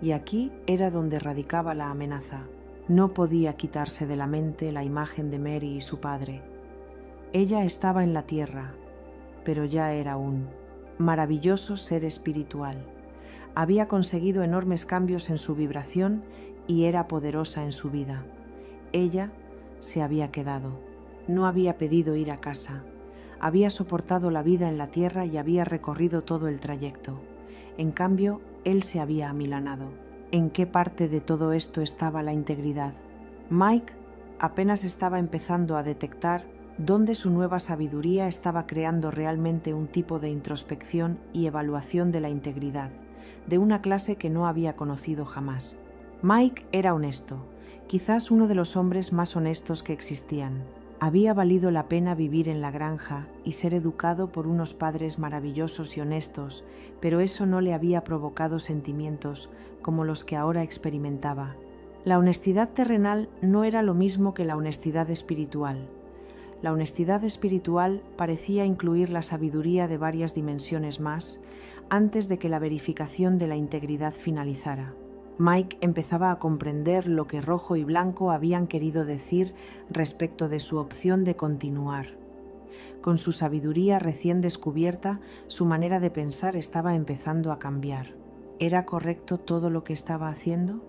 y aquí era donde radicaba la amenaza. No podía quitarse de la mente la imagen de Mary y su padre. Ella estaba en la tierra, pero ya era un maravilloso ser espiritual. Había conseguido enormes cambios en su vibración y era poderosa en su vida. Ella se había quedado. No había pedido ir a casa. Había soportado la vida en la tierra y había recorrido todo el trayecto. En cambio, él se había amilanado. ¿En qué parte de todo esto estaba la integridad? Mike apenas estaba empezando a detectar dónde su nueva sabiduría estaba creando realmente un tipo de introspección y evaluación de la integridad, de una clase que no había conocido jamás. Mike era honesto, quizás uno de los hombres más honestos que existían. Había valido la pena vivir en la granja y ser educado por unos padres maravillosos y honestos, pero eso no le había provocado sentimientos como los que ahora experimentaba. La honestidad terrenal no era lo mismo que la honestidad espiritual. La honestidad espiritual parecía incluir la sabiduría de varias dimensiones más antes de que la verificación de la integridad finalizara. Mike empezaba a comprender lo que Rojo y Blanco habían querido decir respecto de su opción de continuar. Con su sabiduría recién descubierta, su manera de pensar estaba empezando a cambiar. ¿Era correcto todo lo que estaba haciendo?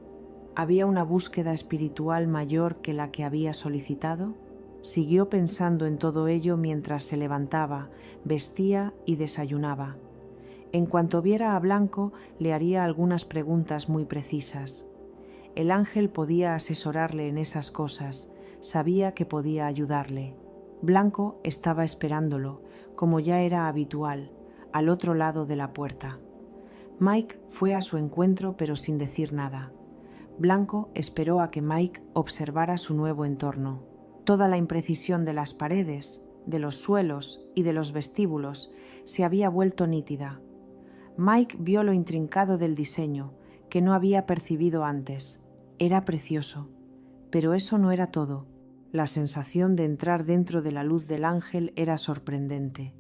¿Había una búsqueda espiritual mayor que la que había solicitado? Siguió pensando en todo ello mientras se levantaba, vestía y desayunaba. En cuanto viera a Blanco, le haría algunas preguntas muy precisas. El ángel podía asesorarle en esas cosas, sabía que podía ayudarle. Blanco estaba esperándolo, como ya era habitual, al otro lado de la puerta. Mike fue a su encuentro, pero sin decir nada. Blanco esperó a que Mike observara su nuevo entorno. Toda la imprecisión de las paredes, de los suelos y de los vestíbulos se había vuelto nítida. Mike vio lo intrincado del diseño, que no había percibido antes. Era precioso, pero eso no era todo. La sensación de entrar dentro de la luz del ángel era sorprendente.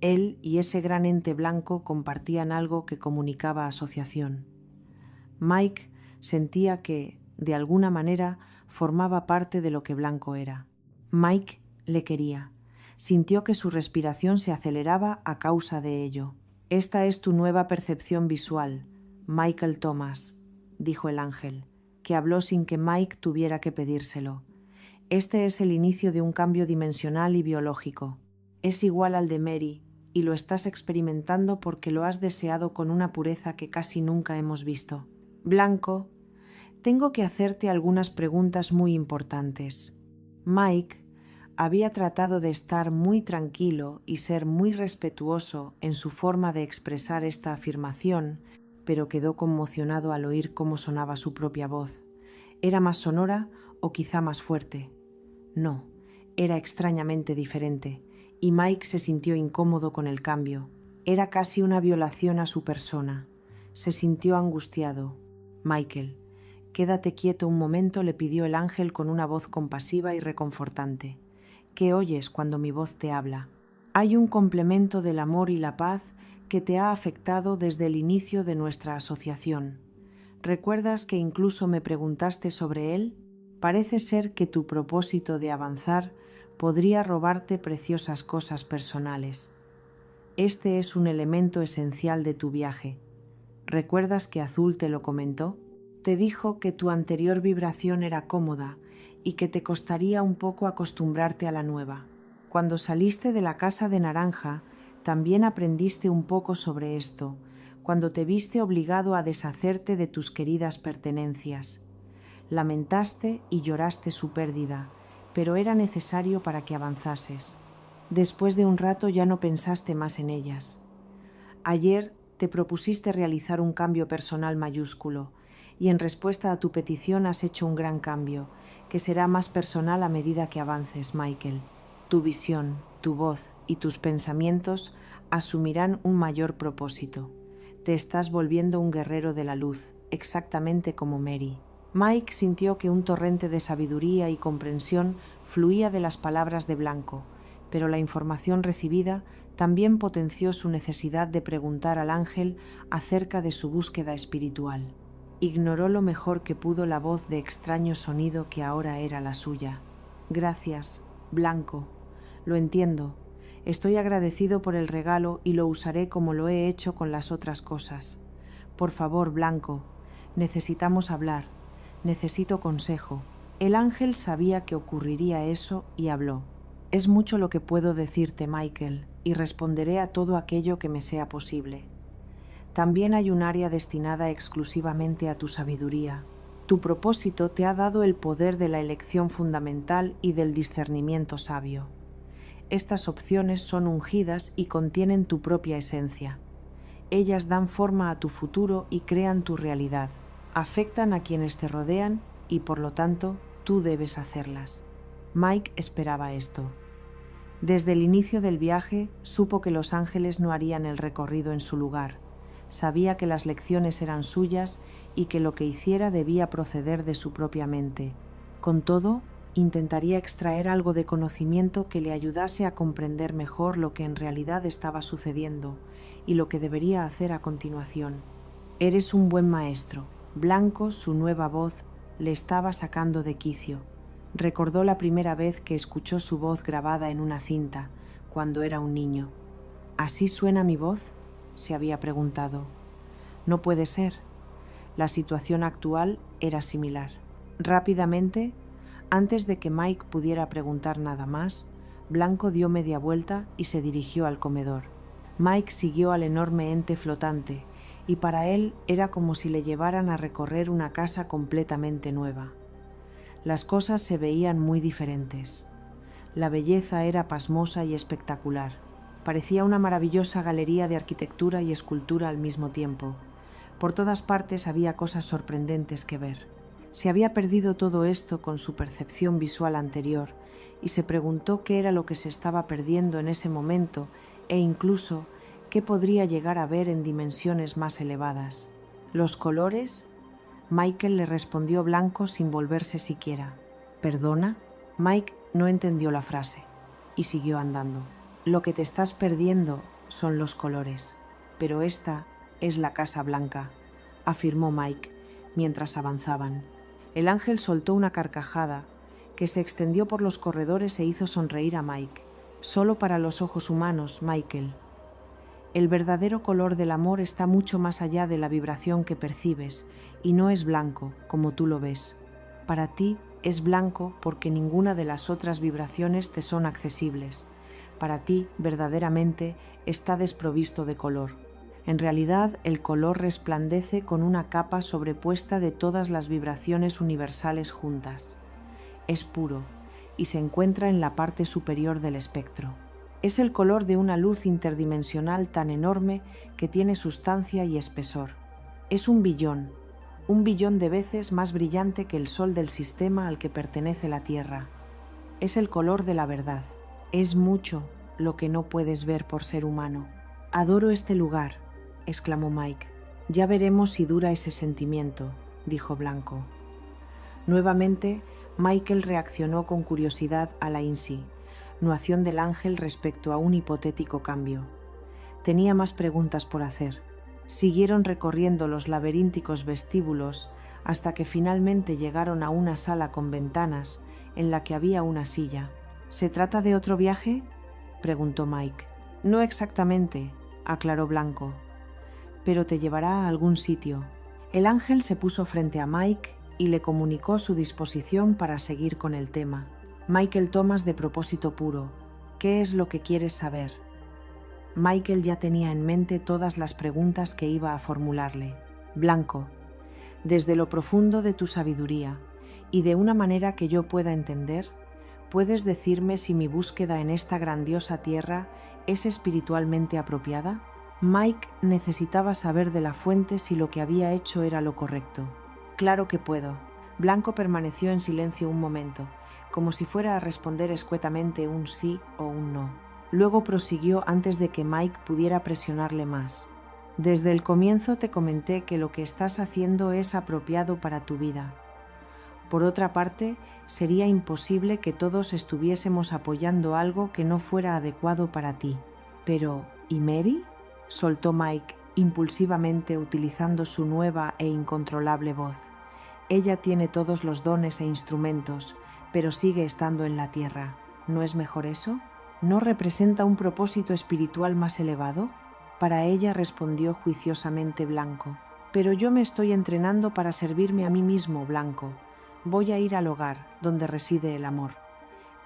Él y ese gran ente blanco compartían algo que comunicaba asociación. Mike sentía que, de alguna manera, formaba parte de lo que Blanco era. Mike Le quería. Sintió que su respiración se aceleraba a causa de ello. «Esta es tu nueva percepción visual, Michael Thomas», dijo el ángel, que habló sin que Mike tuviera que pedírselo. «Este es el inicio de un cambio dimensional y biológico. Es igual al de Mary, y lo estás experimentando porque lo has deseado con una pureza que casi nunca hemos visto. Blanco, tengo que hacerte algunas preguntas muy importantes». Mike había tratado de estar muy tranquilo y ser muy respetuoso en su forma de expresar esta afirmación, pero quedó conmocionado al oír cómo sonaba su propia voz. ¿Era más sonora o quizá más fuerte? No, era extrañamente diferente, y Mike se sintió incómodo con el cambio. Era casi una violación a su persona. Se sintió angustiado. «Michael, quédate quieto un momento», le pidió el ángel con una voz compasiva y reconfortante. «¿Qué oyes cuando mi voz te habla? Hay un complemento del amor y la paz que te ha afectado desde el inicio de nuestra asociación. ¿Recuerdas que incluso me preguntaste sobre él? Parece ser que tu propósito de avanzar podría robarte preciosas cosas personales. Este es un elemento esencial de tu viaje. ¿Recuerdas que Azul te lo comentó? Te dijo que tu anterior vibración era cómoda y que te costaría un poco acostumbrarte a la nueva. Cuando saliste de la casa de naranja, también aprendiste un poco sobre esto, cuando te viste obligado a deshacerte de tus queridas pertenencias. Lamentaste y lloraste su pérdida, pero era necesario para que avanzases. Después de un rato ya no pensaste más en ellas. Ayer te propusiste realizar un cambio personal mayúsculo, y en respuesta a tu petición has hecho un gran cambio, que será más personal a medida que avances, Michael. Tu visión, tu voz y tus pensamientos asumirán un mayor propósito. Te estás volviendo un guerrero de la luz, exactamente como Mary. Mike sintió que un torrente de sabiduría y comprensión fluía de las palabras de Blanco, pero la información recibida también potenció su necesidad de preguntar al ángel acerca de su búsqueda espiritual. Ignoró lo mejor que pudo la voz de extraño sonido que ahora era la suya. «Gracias, Blanco. Lo entiendo. Estoy agradecido por el regalo y lo usaré como lo he hecho con las otras cosas. Por favor, Blanco, necesitamos hablar. Necesito consejo». El ángel sabía que ocurriría eso y habló. «Es mucho lo que puedo decirte, Michael, y responderé a todo aquello que me sea posible. También hay un área destinada exclusivamente a tu sabiduría. Tu propósito te ha dado el poder de la elección fundamental y del discernimiento sabio. Estas opciones son ungidas y contienen tu propia esencia. Ellas dan forma a tu futuro y crean tu realidad. Afectan a quienes te rodean y, por lo tanto, tú debes hacerlas». Mike esperaba esto. Desde el inicio del viaje supo que los ángeles no harían el recorrido en su lugar. Sabía que las lecciones eran suyas y que lo que hiciera debía proceder de su propia mente. Con todo, intentaría extraer algo de conocimiento que le ayudase a comprender mejor lo que en realidad estaba sucediendo y lo que debería hacer a continuación. «Eres un buen maestro». Blanco, su nueva voz, le estaba sacando de quicio. Recordó la primera vez que escuchó su voz grabada en una cinta, cuando era un niño. «¿Así suena mi voz?», se había preguntado. No puede ser. La situación actual era similar. Rápidamente, antes de que Mike pudiera preguntar nada más, Blanco dio media vuelta y se dirigió al comedor. Mike siguió al enorme ente flotante, y para él era como si le llevaran a recorrer una casa completamente nueva. Las cosas se veían muy diferentes. La belleza era pasmosa y espectacular. Parecía una maravillosa galería de arquitectura y escultura al mismo tiempo. Por todas partes había cosas sorprendentes que ver. Se había perdido todo esto con su percepción visual anterior y se preguntó qué era lo que se estaba perdiendo en ese momento e incluso qué podría llegar a ver en dimensiones más elevadas. ¿Los colores? Michael le respondió Blanco sin volverse siquiera. ¿Perdona? Mike no entendió la frase y siguió andando. Lo que te estás perdiendo son los colores, pero esta es la Casa Blanca, afirmó Mike mientras avanzaban. El ángel soltó una carcajada que se extendió por los corredores e hizo sonreír a Mike. Solo para los ojos humanos, Michael. El verdadero color del amor está mucho más allá de la vibración que percibes y no es blanco, como tú lo ves. Para ti es blanco porque ninguna de las otras vibraciones te son accesibles. Para ti, verdaderamente, está desprovisto de color. En realidad, el color resplandece con una capa sobrepuesta de todas las vibraciones universales juntas. Es puro y se encuentra en la parte superior del espectro. Es el color de una luz interdimensional tan enorme que tiene sustancia y espesor. Es un billón de veces más brillante que el sol del sistema al que pertenece la Tierra. Es el color de la verdad. Es mucho lo que no puedes ver por ser humano. «Adoro este lugar», exclamó Mike. «Ya veremos si dura ese sentimiento», dijo Blanco. Nuevamente, Michael reaccionó con curiosidad a la insinuación del ángel respecto a un hipotético cambio. Tenía más preguntas por hacer. Siguieron recorriendo los laberínticos vestíbulos hasta que finalmente llegaron a una sala con ventanas en la que había una silla. «¿Se trata de otro viaje?», preguntó Mike. «No exactamente», aclaró Blanco, «pero te llevará a algún sitio». El ángel se puso frente a Mike y le comunicó su disposición para seguir con el tema. «Michael Thomas, de propósito puro, ¿qué es lo que quieres saber?». Michael ya tenía en mente todas las preguntas que iba a formularle. «Blanco, desde lo profundo de tu sabiduría y de una manera que yo pueda entender, ¿puedes decirme si mi búsqueda en esta grandiosa tierra es espiritualmente apropiada?». Mike necesitaba saber de la fuente si lo que había hecho era lo correcto. «Claro que puedo». Blanco permaneció en silencio un momento, como si fuera a responder escuetamente un sí o un no. Luego prosiguió antes de que Mike pudiera presionarle más. «Desde el comienzo te comenté que lo que estás haciendo es apropiado para tu vida. Por otra parte, sería imposible que todos estuviésemos apoyando algo que no fuera adecuado para ti». «Pero, ¿y Mary?», soltó Mike impulsivamente utilizando su nueva e incontrolable voz. «Ella tiene todos los dones e instrumentos, pero sigue estando en la tierra. ¿No es mejor eso? ¿No representa un propósito espiritual más elevado?». «Para ella», respondió juiciosamente Blanco. «Pero yo me estoy entrenando para servirme a mí mismo, Blanco. Voy a ir al hogar, donde reside el amor.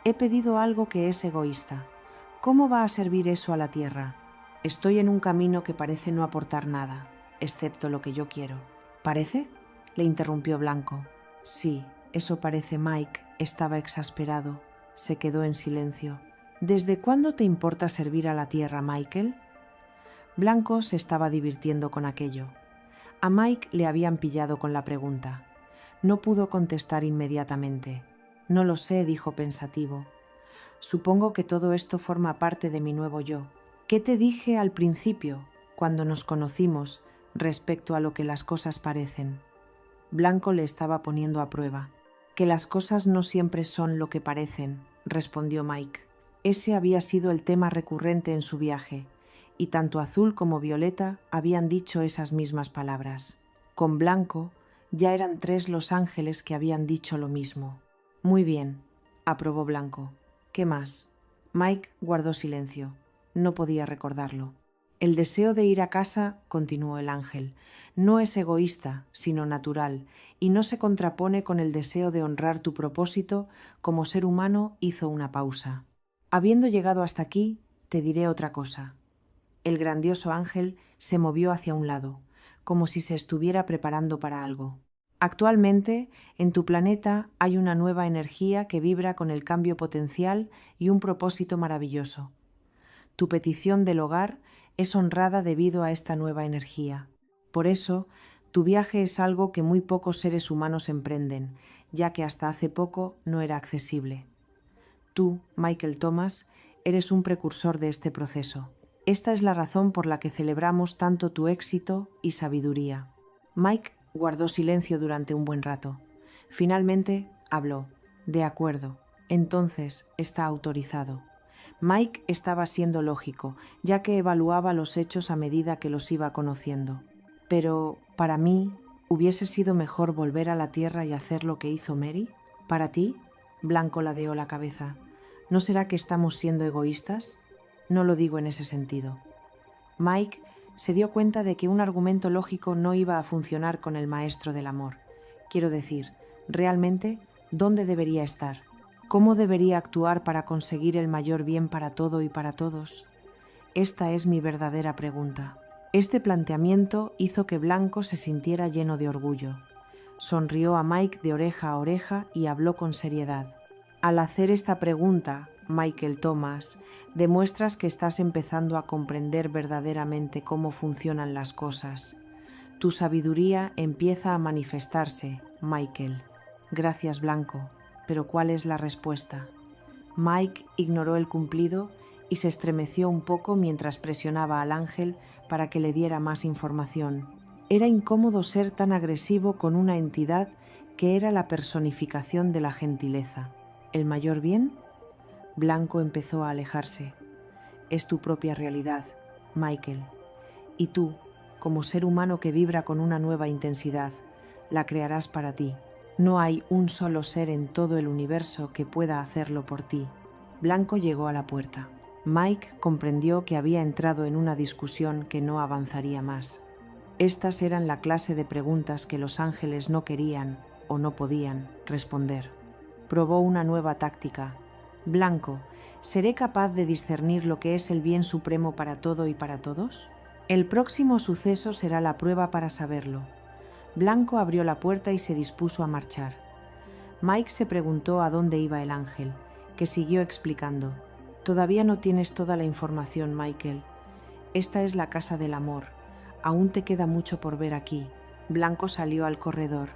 He pedido algo que es egoísta. ¿Cómo va a servir eso a la tierra? Estoy en un camino que parece no aportar nada, excepto lo que yo quiero». «¿Parece?», le interrumpió Blanco. «Sí, eso parece». Mike estaba exasperado. Se quedó en silencio. «¿Desde cuándo te importa servir a la tierra, Michael?». Blanco se estaba divirtiendo con aquello. A Mike le habían pillado con la pregunta. No pudo contestar inmediatamente. «No lo sé», dijo pensativo. «Supongo que todo esto forma parte de mi nuevo yo. ¿Qué te dije al principio, cuando nos conocimos, respecto a lo que las cosas parecen?». Blanco le estaba poniendo a prueba. «Que las cosas no siempre son lo que parecen», respondió Mike. Ese había sido el tema recurrente en su viaje, y tanto Azul como Violeta habían dicho esas mismas palabras. Con Blanco ya eran 3 los ángeles que habían dicho lo mismo. «Muy bien», aprobó Blanco. «¿Qué más?». Mike guardó silencio. No podía recordarlo. «El deseo de ir a casa», continuó el ángel, «no es egoísta, sino natural, y no se contrapone con el deseo de honrar tu propósito como ser humano». Hizo una pausa. «Habiendo llegado hasta aquí, te diré otra cosa». El grandioso ángel se movió hacia un lado, como si se estuviera preparando para algo. «Actualmente, en tu planeta hay una nueva energía que vibra con el cambio potencial y un propósito maravilloso. Tu petición del hogar es honrada debido a esta nueva energía. Por eso, tu viaje es algo que muy pocos seres humanos emprenden, ya que hasta hace poco no era accesible. Tú, Michael Thomas, eres un precursor de este proceso. Esta es la razón por la que celebramos tanto tu éxito y sabiduría». Mike guardó silencio durante un buen rato. Finalmente habló. «De acuerdo, entonces está autorizado». Mike estaba siendo lógico, ya que evaluaba los hechos a medida que los iba conociendo. «Pero, para mí, ¿hubiese sido mejor volver a la Tierra y hacer lo que hizo Mary? ¿Para ti?». Blanco ladeó la cabeza. ¿No será que estamos siendo egoístas? No lo digo en ese sentido. Mike se dio cuenta de que un argumento lógico no iba a funcionar con el maestro del amor. Quiero decir, realmente, ¿dónde debería estar? ¿Cómo debería actuar para conseguir el mayor bien para todo y para todos? Esta es mi verdadera pregunta. Este planteamiento hizo que Blanco se sintiera lleno de orgullo. Sonrió a Mike de oreja a oreja y habló con seriedad. Al hacer esta pregunta, Michael Thomas, demuestras que estás empezando a comprender verdaderamente cómo funcionan las cosas. Tu sabiduría empieza a manifestarse, Michael. Gracias, Blanco. Pero ¿cuál es la respuesta? Mike ignoró el cumplido y se estremeció un poco mientras presionaba al ángel para que le diera más información. Era incómodo ser tan agresivo con una entidad que era la personificación de la gentileza. ¿El mayor bien? Blanco empezó a alejarse. Es tu propia realidad, Michael. Y tú, como ser humano que vibra con una nueva intensidad, la crearás para ti. No hay un solo ser en todo el universo que pueda hacerlo por ti. Blanco llegó a la puerta. Mike comprendió que había entrado en una discusión que no avanzaría más. Estas eran la clase de preguntas que los ángeles no querían o no podían responder. Probó una nueva táctica. Blanco, ¿seré capaz de discernir lo que es el bien supremo para todo y para todos? El próximo suceso será la prueba para saberlo. Blanco abrió la puerta y se dispuso a marchar. Mike se preguntó a dónde iba el ángel, que siguió explicando. Todavía no tienes toda la información, Michael. Esta es la casa del amor. Aún te queda mucho por ver aquí. Blanco salió al corredor.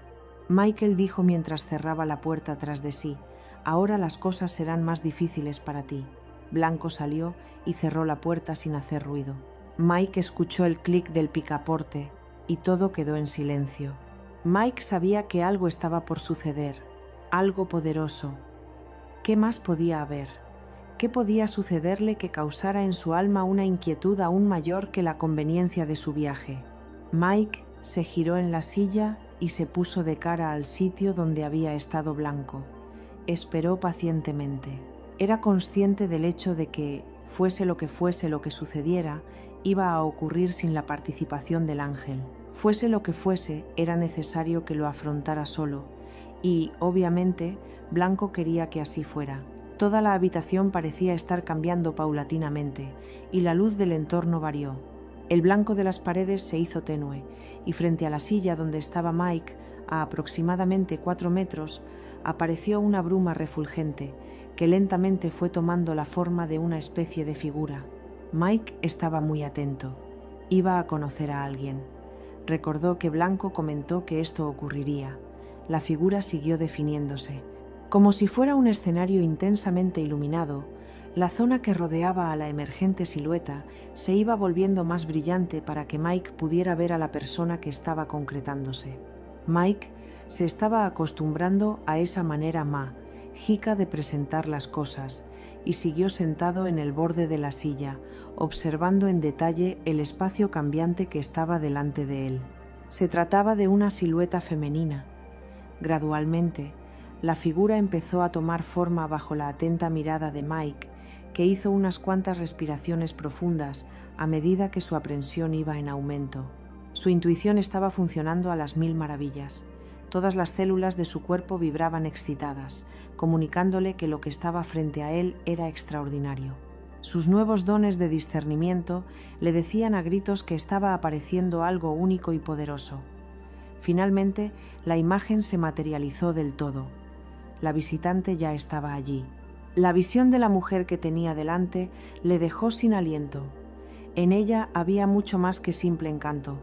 Michael dijo mientras cerraba la puerta tras de sí. Ahora las cosas serán más difíciles para ti. Blanco salió y cerró la puerta sin hacer ruido. Mike escuchó el clic del picaporte y todo quedó en silencio. Mike sabía que algo estaba por suceder, algo poderoso. ¿Qué más podía haber? ¿Qué podía sucederle que causara en su alma una inquietud aún mayor que la conveniencia de su viaje? Mike se giró en la silla y se puso de cara al sitio donde había estado Blanco. Esperó pacientemente. Era consciente del hecho de que, fuese lo que sucediera, iba a ocurrir sin la participación del ángel. Fuese lo que fuese, era necesario que lo afrontara solo, y, obviamente, Blanco quería que así fuera. Toda la habitación parecía estar cambiando paulatinamente, y la luz del entorno varió. El blanco de las paredes se hizo tenue, y frente a la silla donde estaba Mike, a aproximadamente 4 metros, apareció una bruma refulgente, que lentamente fue tomando la forma de una especie de figura. Mike estaba muy atento. Iba a conocer a alguien. Recordó que Blanco comentó que esto ocurriría. La figura siguió definiéndose. Como si fuera un escenario intensamente iluminado, la zona que rodeaba a la emergente silueta se iba volviendo más brillante para que Mike pudiera ver a la persona que estaba concretándose. Mike se estaba acostumbrando a esa manera mágica de presentar las cosas y siguió sentado en el borde de la silla, observando en detalle el espacio cambiante que estaba delante de él. Se trataba de una silueta femenina. Gradualmente, la figura empezó a tomar forma bajo la atenta mirada de Mike, que hizo unas cuantas respiraciones profundas a medida que su aprensión iba en aumento. Su intuición estaba funcionando a las 1000 maravillas. Todas las células de su cuerpo vibraban excitadas, comunicándole que lo que estaba frente a él era extraordinario. Sus nuevos dones de discernimiento le decían a gritos que estaba apareciendo algo único y poderoso. Finalmente, la imagen se materializó del todo. La visitante ya estaba allí. La visión de la mujer que tenía delante le dejó sin aliento. En ella había mucho más que simple encanto.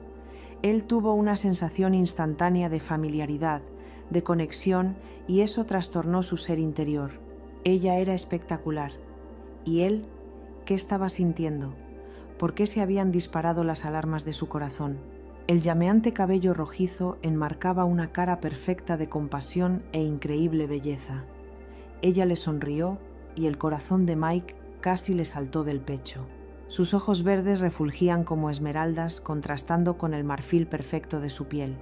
Él tuvo una sensación instantánea de familiaridad, de conexión, y eso trastornó su ser interior. Ella era espectacular. ¿Y él? ¿Qué estaba sintiendo? ¿Por qué se habían disparado las alarmas de su corazón? El llameante cabello rojizo enmarcaba una cara perfecta de compasión e increíble belleza. Ella le sonrió y el corazón de Mike casi le saltó del pecho. Sus ojos verdes refulgían como esmeraldas, contrastando con el marfil perfecto de su piel.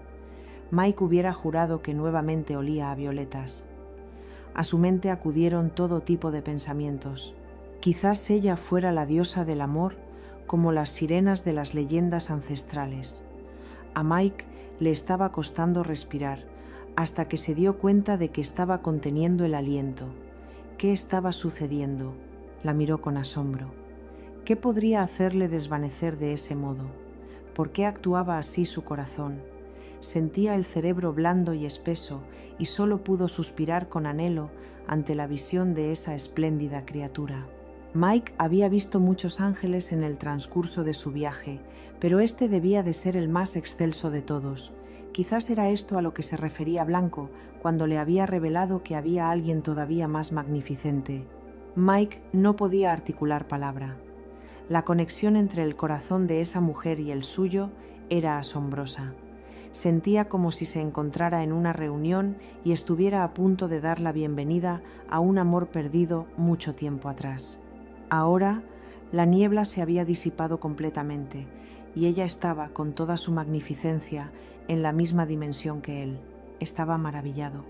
Mike hubiera jurado que nuevamente olía a violetas. A su mente acudieron todo tipo de pensamientos. Quizás ella fuera la diosa del amor, como las sirenas de las leyendas ancestrales. A Mike le estaba costando respirar, hasta que se dio cuenta de que estaba conteniendo el aliento. ¿Qué estaba sucediendo? La miró con asombro. ¿Qué podría hacerle desvanecer de ese modo? ¿Por qué actuaba así su corazón? Sentía el cerebro blando y espeso y solo pudo suspirar con anhelo ante la visión de esa espléndida criatura. Mike había visto muchos ángeles en el transcurso de su viaje, pero este debía de ser el más excelso de todos. Quizás era esto a lo que se refería Blanco cuando le había revelado que había alguien todavía más magnificente. Mike no podía articular palabra. La conexión entre el corazón de esa mujer y el suyo era asombrosa. Sentía como si se encontrara en una reunión y estuviera a punto de dar la bienvenida a un amor perdido mucho tiempo atrás. Ahora, la niebla se había disipado completamente y ella estaba, con toda su magnificencia, en la misma dimensión que él. Estaba maravillado.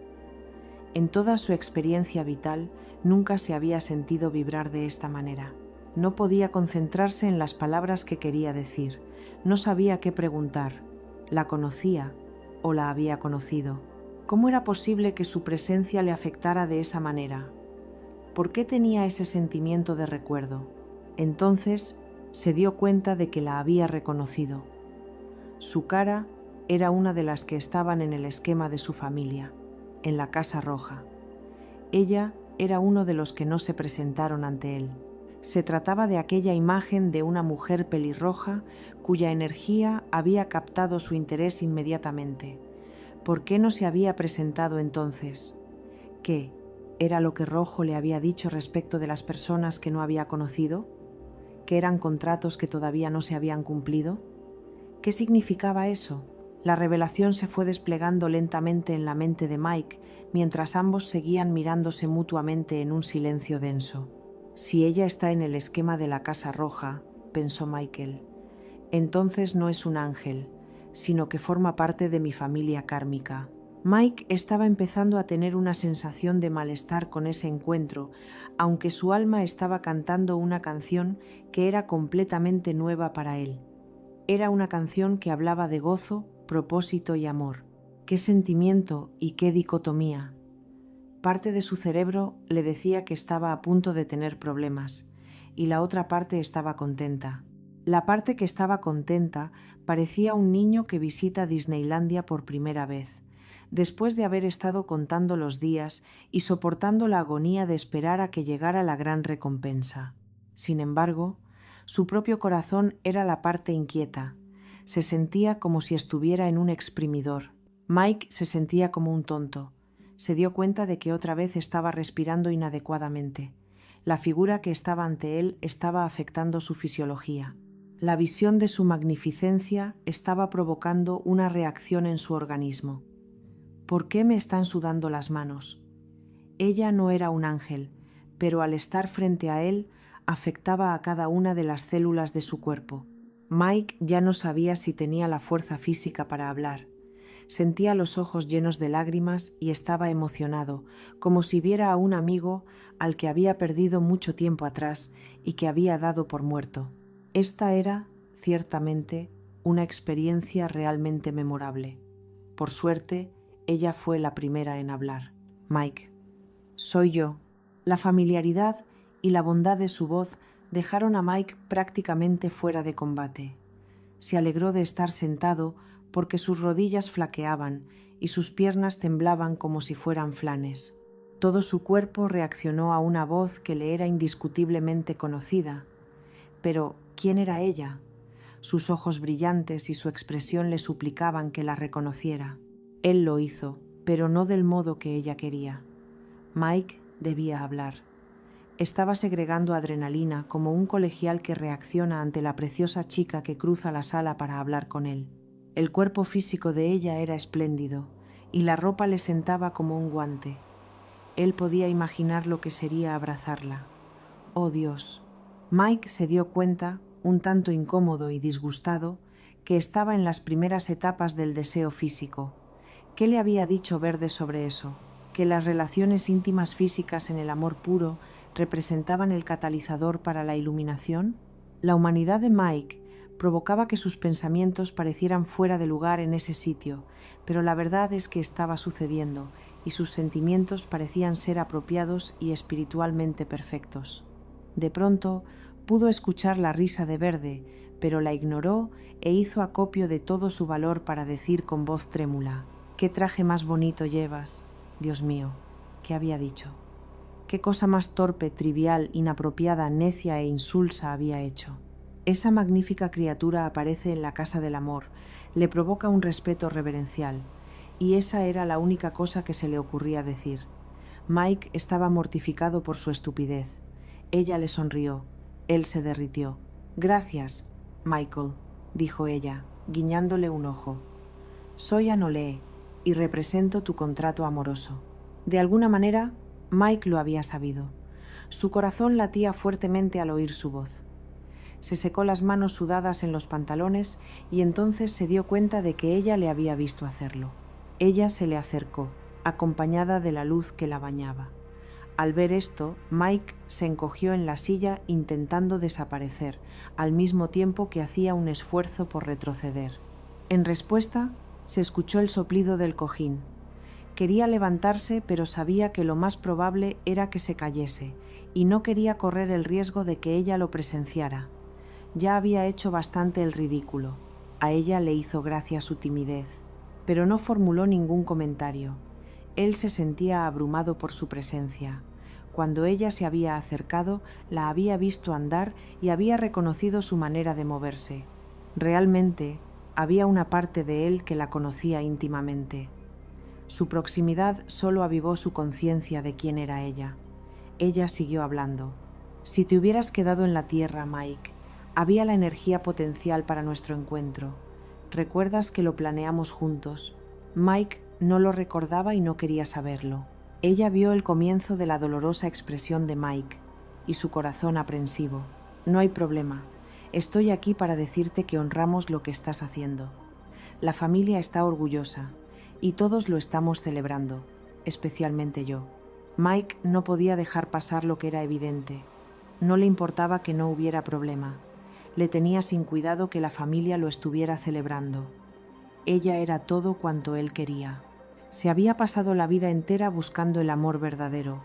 En toda su experiencia vital, nunca se había sentido vibrar de esta manera. No podía concentrarse en las palabras que quería decir. No sabía qué preguntar. ¿La conocía o la había conocido? ¿Cómo era posible que su presencia le afectara de esa manera? ¿Por qué tenía ese sentimiento de recuerdo? Entonces se dio cuenta de que la había reconocido. Su cara era una de las que estaban en el esquema de su familia, en la Casa Roja. Ella era uno de los que no se presentaron ante él. Se trataba de aquella imagen de una mujer pelirroja cuya energía había captado su interés inmediatamente. ¿Por qué no se había presentado entonces? ¿Qué era lo que Rojo le había dicho respecto de las personas que no había conocido? ¿Que eran contratos que todavía no se habían cumplido? ¿Qué significaba eso? La revelación se fue desplegando lentamente en la mente de Mike, mientras ambos seguían mirándose mutuamente en un silencio denso. Si ella está en el esquema de la Casa Roja, pensó Michael, entonces no es un ángel, sino que forma parte de mi familia kármica. Mike estaba empezando a tener una sensación de malestar con ese encuentro, aunque su alma estaba cantando una canción que era completamente nueva para él. Era una canción que hablaba de gozo, propósito y amor. ¡Qué sentimiento y qué dicotomía! Parte de su cerebro le decía que estaba a punto de tener problemas, y la otra parte estaba contenta. La parte que estaba contenta parecía un niño que visita Disneylandia por primera vez, después de haber estado contando los días y soportando la agonía de esperar a que llegara la gran recompensa. Sin embargo, su propio corazón era la parte inquieta. Se sentía como si estuviera en un exprimidor. Mike se sentía como un tonto. Se dio cuenta de que otra vez estaba respirando inadecuadamente. La figura que estaba ante él estaba afectando su fisiología. La visión de su magnificencia estaba provocando una reacción en su organismo. ¿Por qué me están sudando las manos? Ella no era un ángel, pero al estar frente a él, afectaba a cada una de las células de su cuerpo. Mike ya no sabía si tenía la fuerza física para hablar. Sentía los ojos llenos de lágrimas y estaba emocionado, como si viera a un amigo al que había perdido mucho tiempo atrás y que había dado por muerto. Esta era, ciertamente, una experiencia realmente memorable. Por suerte, ella fue la primera en hablar. Mike. Soy yo. La familiaridad y la bondad de su voz dejaron a Mike prácticamente fuera de combate. Se alegró de estar sentado porque sus rodillas flaqueaban y sus piernas temblaban como si fueran flanes. Todo su cuerpo reaccionó a una voz que le era indiscutiblemente conocida. Pero, ¿quién era ella? Sus ojos brillantes y su expresión le suplicaban que la reconociera. Él lo hizo, pero no del modo que ella quería. Mike debía hablar. Estaba segregando adrenalina como un colegial que reacciona ante la preciosa chica que cruza la sala para hablar con él. El cuerpo físico de ella era espléndido y la ropa le sentaba como un guante. Él podía imaginar lo que sería abrazarla. ¡Oh, Dios! Mike se dio cuenta, un tanto incómodo y disgustado, que estaba en las primeras etapas del deseo físico. ¿Qué le había dicho Verde sobre eso? que las relaciones íntimas físicas en el amor puro representaban el catalizador para la iluminación? La humanidad de Mike provocaba que sus pensamientos parecieran fuera de lugar en ese sitio, pero la verdad es que estaba sucediendo y sus sentimientos parecían ser apropiados y espiritualmente perfectos. De pronto pudo escuchar la risa de Verde, pero la ignoró e hizo acopio de todo su valor para decir con voz trémula: «¿Qué traje más bonito llevas? Dios mío, ¿qué había dicho? ¿Qué cosa más torpe, trivial, inapropiada, necia e insulsa había hecho?» Esa magnífica criatura aparece en la casa del amor, le provoca un respeto reverencial, y esa era la única cosa que se le ocurría decir. Mike estaba mortificado por su estupidez. Ella le sonrió, él se derritió. «Gracias, Michael», dijo ella, guiñándole un ojo. «Soy Anolee y represento tu contrato amoroso». De alguna manera, Mike lo había sabido. Su corazón latía fuertemente al oír su voz. Se secó las manos sudadas en los pantalones y entonces se dio cuenta de que ella le había visto hacerlo. Ella se le acercó, acompañada de la luz que la bañaba. Al ver esto, Mike se encogió en la silla intentando desaparecer, al mismo tiempo que hacía un esfuerzo por retroceder. En respuesta, se escuchó el soplido del cojín. Quería levantarse, pero sabía que lo más probable era que se cayese, y no quería correr el riesgo de que ella lo presenciara. Ya había hecho bastante el ridículo. A ella le hizo gracia su timidez, pero no formuló ningún comentario. Él se sentía abrumado por su presencia. Cuando ella se había acercado, la había visto andar y había reconocido su manera de moverse. Realmente, había una parte de él que la conocía íntimamente. Su proximidad solo avivó su conciencia de quién era ella. Ella siguió hablando. «Si te hubieras quedado en la tierra, Mike, había la energía potencial para nuestro encuentro. ¿Recuerdas que lo planeamos juntos?» Mike no lo recordaba y no quería saberlo. Ella vio el comienzo de la dolorosa expresión de Mike y su corazón aprensivo. «No hay problema. Estoy aquí para decirte que honramos lo que estás haciendo. La familia está orgullosa y todos lo estamos celebrando, especialmente yo». Mike no podía dejar pasar lo que era evidente. No le importaba que no hubiera problema. Le tenía sin cuidado que la familia lo estuviera celebrando. Ella era todo cuanto él quería. Se había pasado la vida entera buscando el amor verdadero,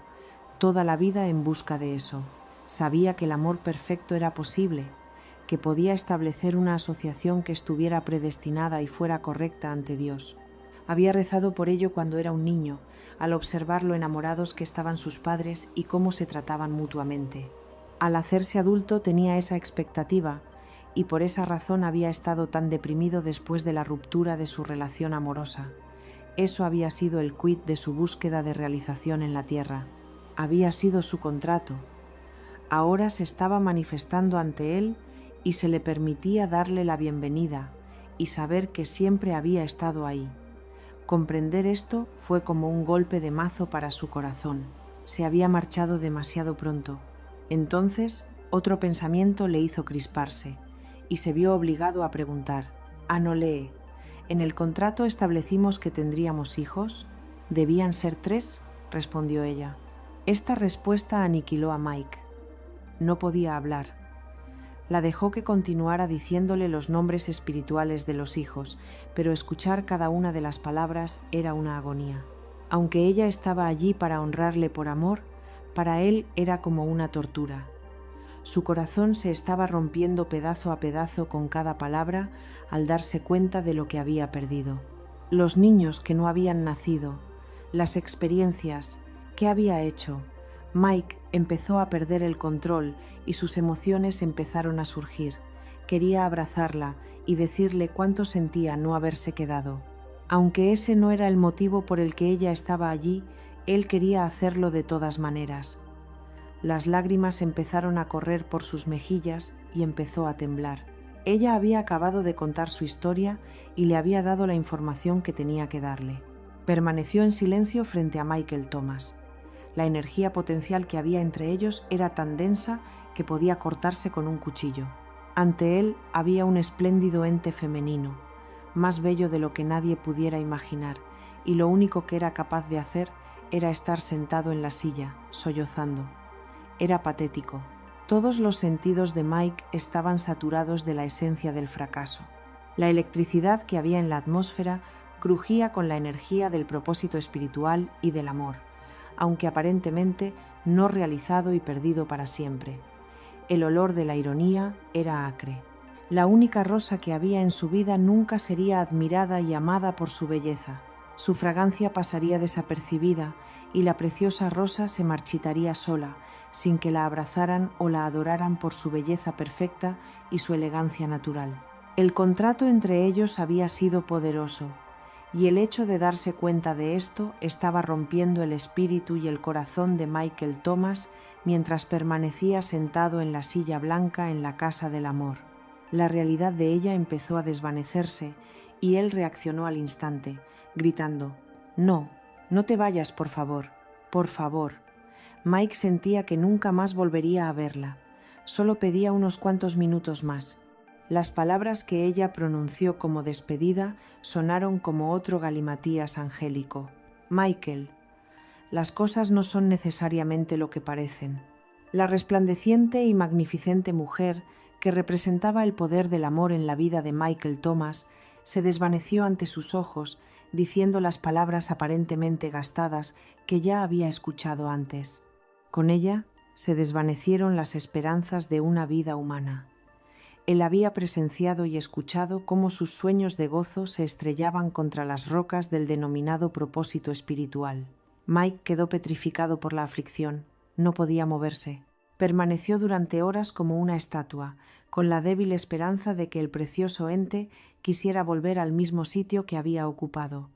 toda la vida en busca de eso. Sabía que el amor perfecto era posible, que podía establecer una asociación que estuviera predestinada y fuera correcta ante Dios. Había rezado por ello cuando era un niño, al observar lo enamorados que estaban sus padres y cómo se trataban mutuamente. Al hacerse adulto tenía esa expectativa y por esa razón había estado tan deprimido después de la ruptura de su relación amorosa. Eso había sido el quid de su búsqueda de realización en la tierra. Había sido su contrato. Ahora se estaba manifestando ante él y se le permitía darle la bienvenida y saber que siempre había estado ahí. Comprender esto fue como un golpe de mazo para su corazón. Se había marchado demasiado pronto. Entonces, otro pensamiento le hizo crisparse y se vio obligado a preguntar: «Anolee, ¿en el contrato establecimos que tendríamos hijos? ¿Debían ser 3?» respondió ella. Esta respuesta aniquiló a Mike. No podía hablar. La dejó que continuara diciéndole los nombres espirituales de los hijos, pero escuchar cada una de las palabras era una agonía. Aunque ella estaba allí para honrarle por amor, para él era como una tortura. Su corazón se estaba rompiendo pedazo a pedazo con cada palabra al darse cuenta de lo que había perdido. Los niños que no habían nacido, las experiencias, ¿qué había hecho? Mike empezó a perder el control y sus emociones empezaron a surgir. Quería abrazarla y decirle cuánto sentía no haberse quedado. Aunque ese no era el motivo por el que ella estaba allí, él quería hacerlo de todas maneras. Las lágrimas empezaron a correr por sus mejillas y empezó a temblar. Ella había acabado de contar su historia y le había dado la información que tenía que darle. Permaneció en silencio frente a Michael Thomas. La energía potencial que había entre ellos era tan densa que podía cortarse con un cuchillo. Ante él había un espléndido ente femenino, más bello de lo que nadie pudiera imaginar, y lo único que era capaz de hacer era estar sentado en la silla, sollozando. Era patético. Todos los sentidos de Mike estaban saturados de la esencia del fracaso. La electricidad que había en la atmósfera crujía con la energía del propósito espiritual y del amor, aunque aparentemente no realizado y perdido para siempre. El olor de la ironía era acre. La única rosa que había en su vida nunca sería admirada y amada por su belleza. Su fragancia pasaría desapercibida y la preciosa rosa se marchitaría sola, sin que la abrazaran o la adoraran por su belleza perfecta y su elegancia natural. El contrato entre ellos había sido poderoso, y el hecho de darse cuenta de esto estaba rompiendo el espíritu y el corazón de Michael Thomas mientras permanecía sentado en la silla blanca en la casa del amor. La realidad de ella empezó a desvanecerse y él reaccionó al instante, gritando: «No, no te vayas, por favor, por favor». Mike sentía que nunca más volvería a verla. Solo pedía unos cuantos minutos más. Las palabras que ella pronunció como despedida sonaron como otro galimatías angélico. «Michael, las cosas no son necesariamente lo que parecen». La resplandeciente y magnificente mujer, que representaba el poder del amor en la vida de Michael Thomas, se desvaneció ante sus ojos, diciendo las palabras aparentemente gastadas que ya había escuchado antes. Con ella se desvanecieron las esperanzas de una vida humana. Él había presenciado y escuchado cómo sus sueños de gozo se estrellaban contra las rocas del denominado propósito espiritual. Mike quedó petrificado por la aflicción. No podía moverse. Permaneció durante horas como una estatua, con la débil esperanza de que el precioso ente quisiera volver al mismo sitio que había ocupado,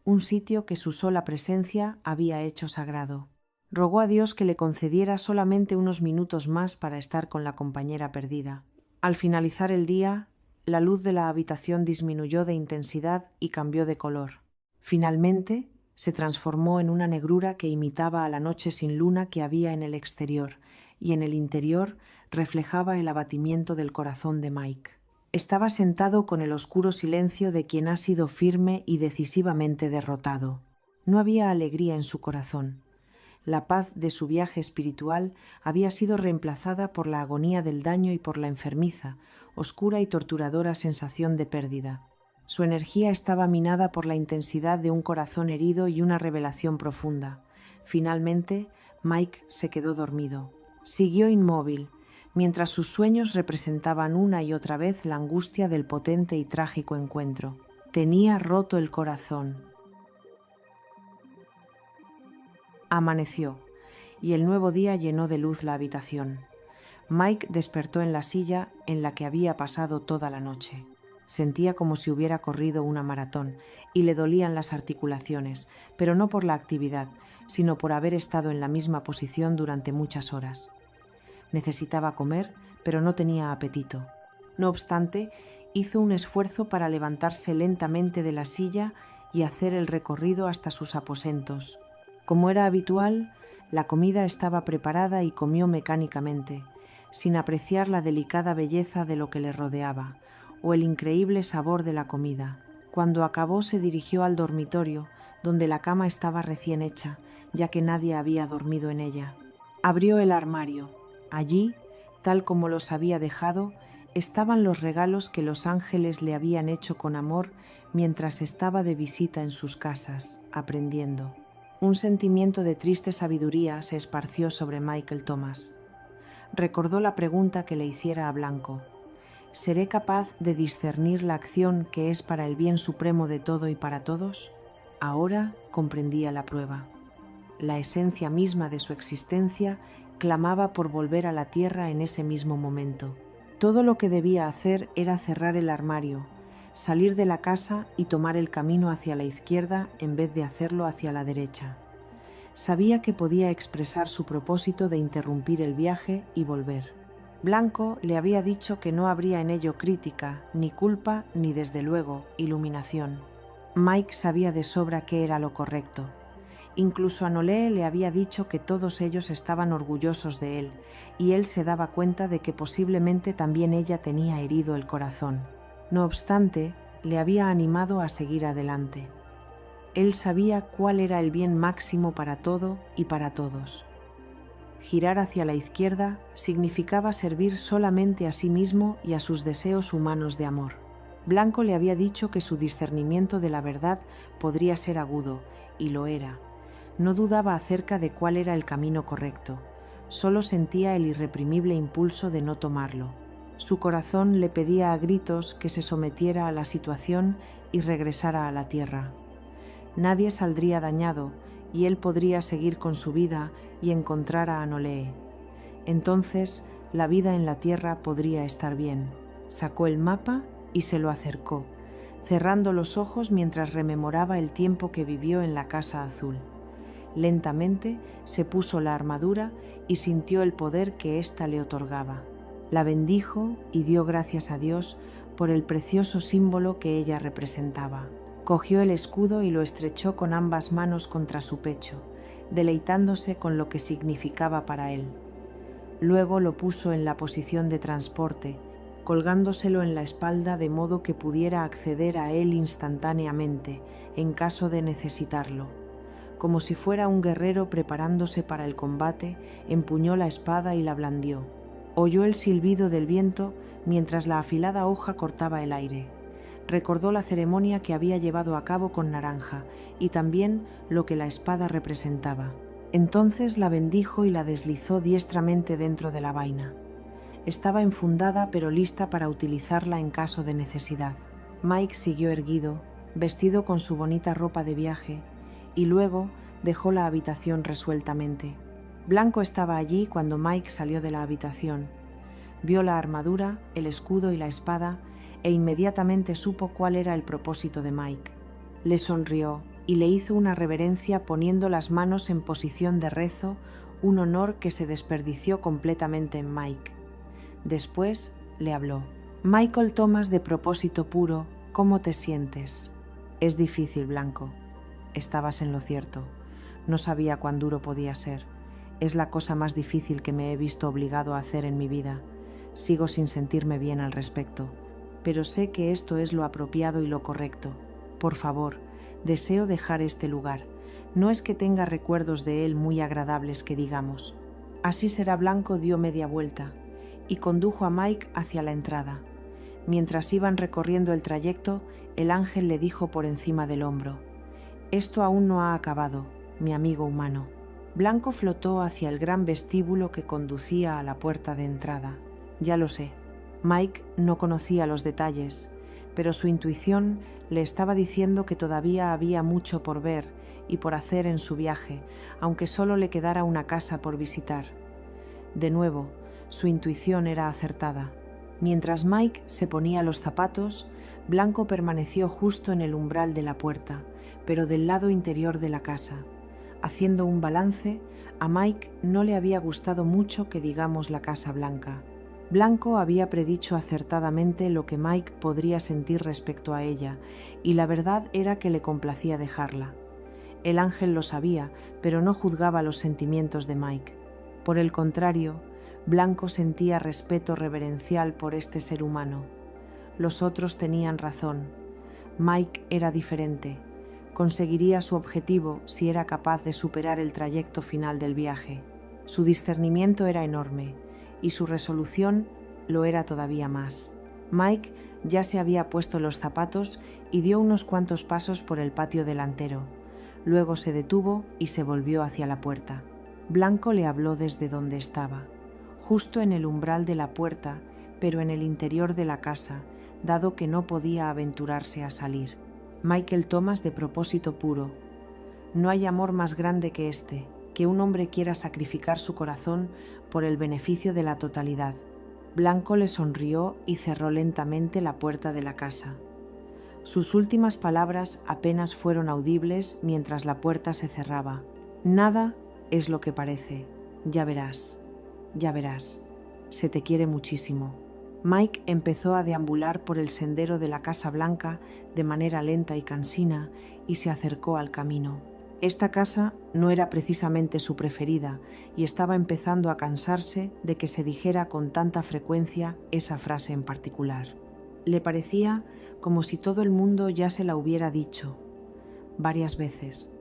un sitio que su sola presencia había hecho sagrado. Rogó a Dios que le concediera solamente unos minutos más para estar con la compañera perdida. Al finalizar el día, la luz de la habitación disminuyó de intensidad y cambió de color. Finalmente, se transformó en una negrura que imitaba a la noche sin luna que había en el exterior, y en el interior reflejaba el abatimiento del corazón de Mike. Estaba sentado con el oscuro silencio de quien ha sido firme y decisivamente derrotado. No había alegría en su corazón. La paz de su viaje espiritual había sido reemplazada por la agonía del daño y por la enfermiza, oscura y torturadora sensación de pérdida. Su energía estaba minada por la intensidad de un corazón herido y una revelación profunda. Finalmente, Mike se quedó dormido. Siguió inmóvil, mientras sus sueños representaban una y otra vez la angustia del potente y trágico encuentro. Tenía roto el corazón. Amaneció, y el nuevo día llenó de luz la habitación. Mike despertó en la silla en la que había pasado toda la noche. Sentía como si hubiera corrido una maratón y le dolían las articulaciones, pero no por la actividad, sino por haber estado en la misma posición durante muchas horas. Necesitaba comer, pero no tenía apetito. No obstante, hizo un esfuerzo para levantarse lentamente de la silla y hacer el recorrido hasta sus aposentos. Como era habitual, la comida estaba preparada y comió mecánicamente, sin apreciar la delicada belleza de lo que le rodeaba o el increíble sabor de la comida. Cuando acabó, se dirigió al dormitorio, donde la cama estaba recién hecha, ya que nadie había dormido en ella. Abrió el armario. Allí, tal como los había dejado, estaban los regalos que los ángeles le habían hecho con amor mientras estaba de visita en sus casas, aprendiendo. Un sentimiento de triste sabiduría se esparció sobre Michael Thomas. Recordó la pregunta que le hiciera a Blanco: ¿seré capaz de discernir la acción que es para el bien supremo de todo y para todos? Ahora comprendía la prueba. La esencia misma de su existencia clamaba por volver a la tierra en ese mismo momento. Todo lo que debía hacer era cerrar el armario, salir de la casa y tomar el camino hacia la izquierda en vez de hacerlo hacia la derecha. Sabía que podía expresar su propósito de interrumpir el viaje y volver. Blanco le había dicho que no habría en ello crítica, ni culpa, ni desde luego iluminación. Mike sabía de sobra qué era lo correcto. Incluso Anolee le había dicho que todos ellos estaban orgullosos de él, y él se daba cuenta de que posiblemente también ella tenía herido el corazón. No obstante, le había animado a seguir adelante. Él sabía cuál era el bien máximo para todo y para todos. Girar hacia la izquierda significaba servir solamente a sí mismo y a sus deseos humanos de amor. Blanco le había dicho que su discernimiento de la verdad podría ser agudo, y lo era. No dudaba acerca de cuál era el camino correcto, solo sentía el irreprimible impulso de no tomarlo. Su corazón le pedía a gritos que se sometiera a la situación y regresara a la tierra. Nadie saldría dañado y él podría seguir con su vida y encontrar a Anolee. Entonces, la vida en la tierra podría estar bien. Sacó el mapa y se lo acercó, cerrando los ojos mientras rememoraba el tiempo que vivió en la Casa Azul. Lentamente se puso la armadura y sintió el poder que ésta le otorgaba. La bendijo y dio gracias a Dios por el precioso símbolo que ella representaba. Cogió el escudo y lo estrechó con ambas manos contra su pecho, deleitándose con lo que significaba para él. Luego lo puso en la posición de transporte, colgándoselo en la espalda de modo que pudiera acceder a él instantáneamente, en caso de necesitarlo. Como si fuera un guerrero preparándose para el combate, empuñó la espada y la blandió. Oyó el silbido del viento mientras la afilada hoja cortaba el aire. Recordó la ceremonia que había llevado a cabo con Naranja y también lo que la espada representaba. Entonces la bendijo y la deslizó diestramente dentro de la vaina. Estaba enfundada pero lista para utilizarla en caso de necesidad. Mike siguió erguido, vestido con su bonita ropa de viaje, y luego dejó la habitación resueltamente. Blanco estaba allí cuando Mike salió de la habitación. Vio la armadura, el escudo y la espada e inmediatamente supo cuál era el propósito de Mike. Le sonrió y le hizo una reverencia poniendo las manos en posición de rezo, un honor que se desperdició completamente en Mike. Después le habló. Michael Thomas, de propósito puro, ¿cómo te sientes? Es difícil, Blanco. Estabas en lo cierto. No sabía cuán duro podía ser. Es la cosa más difícil que me he visto obligado a hacer en mi vida. Sigo sin sentirme bien al respecto, pero sé que esto es lo apropiado y lo correcto. Por favor, deseo dejar este lugar. No es que tenga recuerdos de él muy agradables que digamos. Así será. Blanco dio media vuelta y condujo a Mike hacia la entrada. Mientras iban recorriendo el trayecto, el ángel le dijo por encima del hombro: «Esto aún no ha acabado, mi amigo humano». Blanco flotó hacia el gran vestíbulo que conducía a la puerta de entrada. Ya lo sé. Mike no conocía los detalles, pero su intuición le estaba diciendo que todavía había mucho por ver y por hacer en su viaje, aunque solo le quedara una casa por visitar. De nuevo, su intuición era acertada. Mientras Mike se ponía los zapatos, Blanco permaneció justo en el umbral de la puerta, pero del lado interior de la casa. Haciendo un balance, a Mike no le había gustado mucho que digamos la Casa Blanca. Blanco había predicho acertadamente lo que Mike podría sentir respecto a ella, y la verdad era que le complacía dejarla. El ángel lo sabía, pero no juzgaba los sentimientos de Mike. Por el contrario, Blanco sentía respeto reverencial por este ser humano. Los otros tenían razón. Mike era diferente. Conseguiría su objetivo si era capaz de superar el trayecto final del viaje. Su discernimiento era enorme, y su resolución lo era todavía más. Mike ya se había puesto los zapatos y dio unos cuantos pasos por el patio delantero. Luego se detuvo y se volvió hacia la puerta. Blanco le habló desde donde estaba, justo en el umbral de la puerta, pero en el interior de la casa, dado que no podía aventurarse a salir. Michael Thomas, de propósito puro. No hay amor más grande que este, que un hombre quiera sacrificar su corazón por el beneficio de la totalidad. Blanco le sonrió y cerró lentamente la puerta de la casa. Sus últimas palabras apenas fueron audibles mientras la puerta se cerraba. Nada es lo que parece. Ya verás. Ya verás. Se te quiere muchísimo. Mike empezó a deambular por el sendero de la Casa Blanca de manera lenta y cansina y se acercó al camino. Esta casa no era precisamente su preferida y estaba empezando a cansarse de que se dijera con tanta frecuencia esa frase en particular. Le parecía como si todo el mundo ya se la hubiera dicho. varias veces.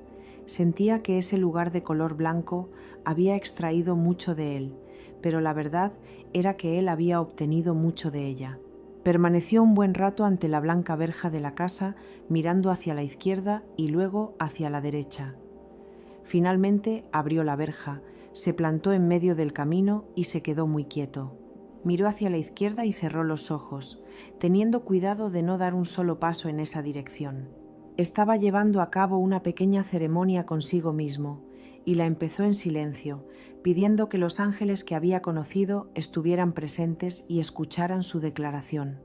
Sentía que ese lugar de color blanco había extraído mucho de él, pero la verdad era que él había obtenido mucho de ella. Permaneció un buen rato ante la blanca verja de la casa, mirando hacia la izquierda y luego hacia la derecha. Finalmente abrió la verja, se plantó en medio del camino y se quedó muy quieto. Miró hacia la izquierda y cerró los ojos, teniendo cuidado de no dar un solo paso en esa dirección. Estaba llevando a cabo una pequeña ceremonia consigo mismo, y la empezó en silencio, pidiendo que los ángeles que había conocido estuvieran presentes y escucharan su declaración.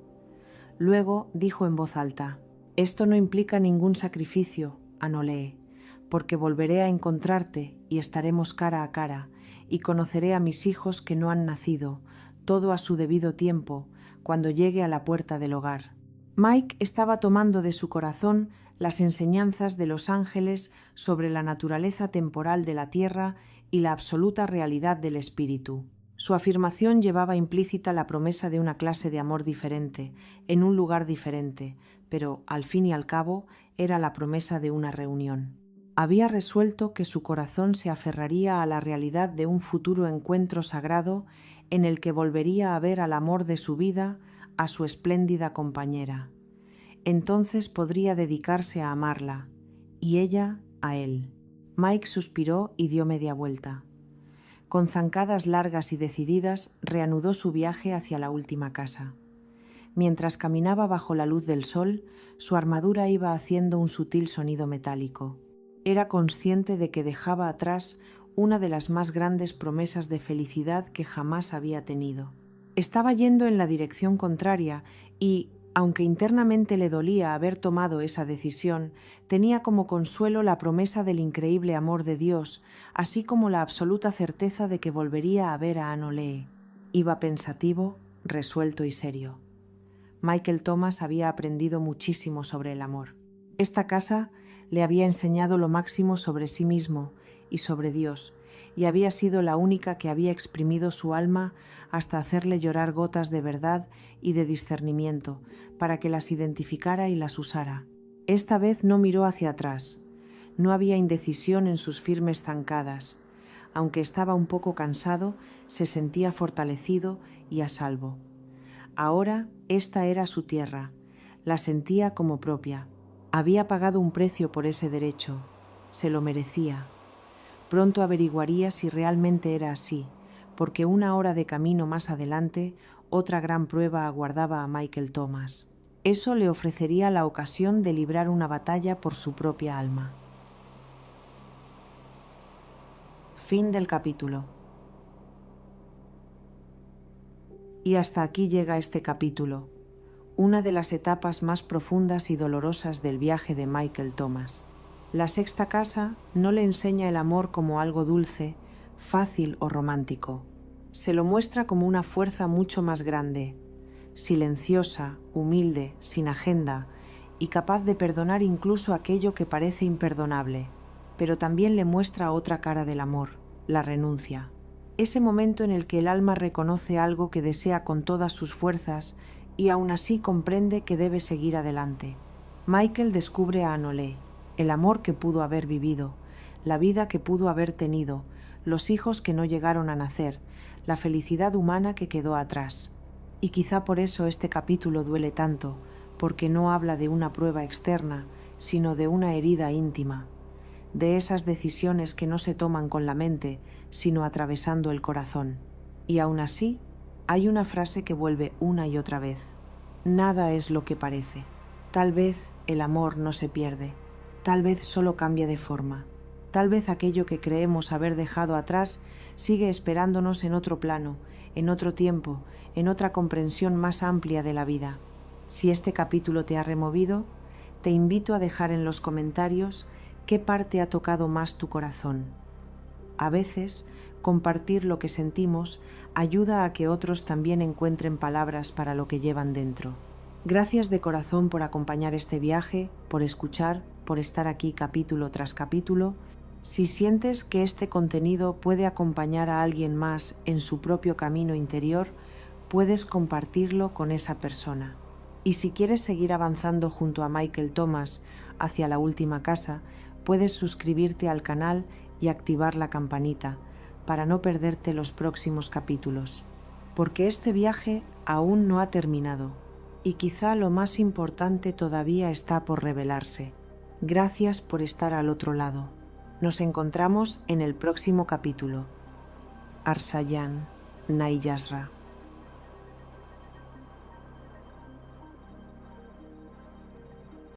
Luego dijo en voz alta: «Esto no implica ningún sacrificio, Anolee, porque volveré a encontrarte y estaremos cara a cara, y conoceré a mis hijos que no han nacido, todo a su debido tiempo, cuando llegue a la puerta del hogar». Mike estaba tomando de su corazón las enseñanzas de los ángeles sobre la naturaleza temporal de la tierra y la absoluta realidad del espíritu. Su afirmación llevaba implícita la promesa de una clase de amor diferente, en un lugar diferente, pero, al fin y al cabo, era la promesa de una reunión. Había resuelto que su corazón se aferraría a la realidad de un futuro encuentro sagrado en el que volvería a ver al amor de su vida, a su espléndida compañera. Entonces podría dedicarse a amarla, y ella a él. Mike suspiró y dio media vuelta. Con zancadas largas y decididas, reanudó su viaje hacia la última casa. Mientras caminaba bajo la luz del sol, su armadura iba haciendo un sutil sonido metálico. Era consciente de que dejaba atrás una de las más grandes promesas de felicidad que jamás había tenido. Estaba yendo en la dirección contraria y, aunque internamente le dolía haber tomado esa decisión, tenía como consuelo la promesa del increíble amor de Dios, así como la absoluta certeza de que volvería a ver a Anolee. Iba pensativo, resuelto y serio. Michael Thomas había aprendido muchísimo sobre el amor. Esta casa le había enseñado lo máximo sobre sí mismo y sobre Dios, y había sido la única que había exprimido su alma hasta hacerle llorar gotas de verdad y de discernimiento, para que las identificara y las usara. Esta vez no miró hacia atrás. No había indecisión en sus firmes zancadas. Aunque estaba un poco cansado, se sentía fortalecido y a salvo. Ahora esta era su tierra, la sentía como propia. Había pagado un precio por ese derecho, se lo merecía. Pronto averiguaría si realmente era así, porque una hora de camino más adelante, otra gran prueba aguardaba a Michael Thomas. Eso le ofrecería la ocasión de librar una batalla por su propia alma. Fin del capítulo. Y hasta aquí llega este capítulo, una de las etapas más profundas y dolorosas del viaje de Michael Thomas. La sexta casa no le enseña el amor como algo dulce, fácil o romántico. Se lo muestra como una fuerza mucho más grande, silenciosa, humilde, sin agenda y capaz de perdonar incluso aquello que parece imperdonable. Pero también le muestra otra cara del amor, la renuncia. Ese momento en el que el alma reconoce algo que desea con todas sus fuerzas y aún así comprende que debe seguir adelante. Michael descubre a Anolee, el amor que pudo haber vivido, la vida que pudo haber tenido, los hijos que no llegaron a nacer, la felicidad humana que quedó atrás. Y quizá por eso este capítulo duele tanto, porque no habla de una prueba externa, sino de una herida íntima, de esas decisiones que no se toman con la mente, sino atravesando el corazón. Y aún así, hay una frase que vuelve una y otra vez: nada es lo que parece. Tal vez el amor no se pierde, tal vez solo cambia de forma, tal vez aquello que creemos haber dejado atrás sigue esperándonos en otro plano, en otro tiempo, en otra comprensión más amplia de la vida. Si este capítulo te ha removido, te invito a dejar en los comentarios qué parte ha tocado más tu corazón. A veces, compartir lo que sentimos ayuda a que otros también encuentren palabras para lo que llevan dentro. Gracias de corazón por acompañar este viaje, por escuchar, por estar aquí capítulo tras capítulo. Si sientes que este contenido puede acompañar a alguien más en su propio camino interior, puedes compartirlo con esa persona. Y si quieres seguir avanzando junto a Michael Thomas, hacia la última casa, puedes suscribirte al canal y activar la campanita para no perderte los próximos capítulos. Porque este viaje aún no ha terminado y quizá lo más importante todavía está por revelarse. Gracias por estar al otro lado. Nos encontramos en el próximo capítulo. Arsayan Nayasra.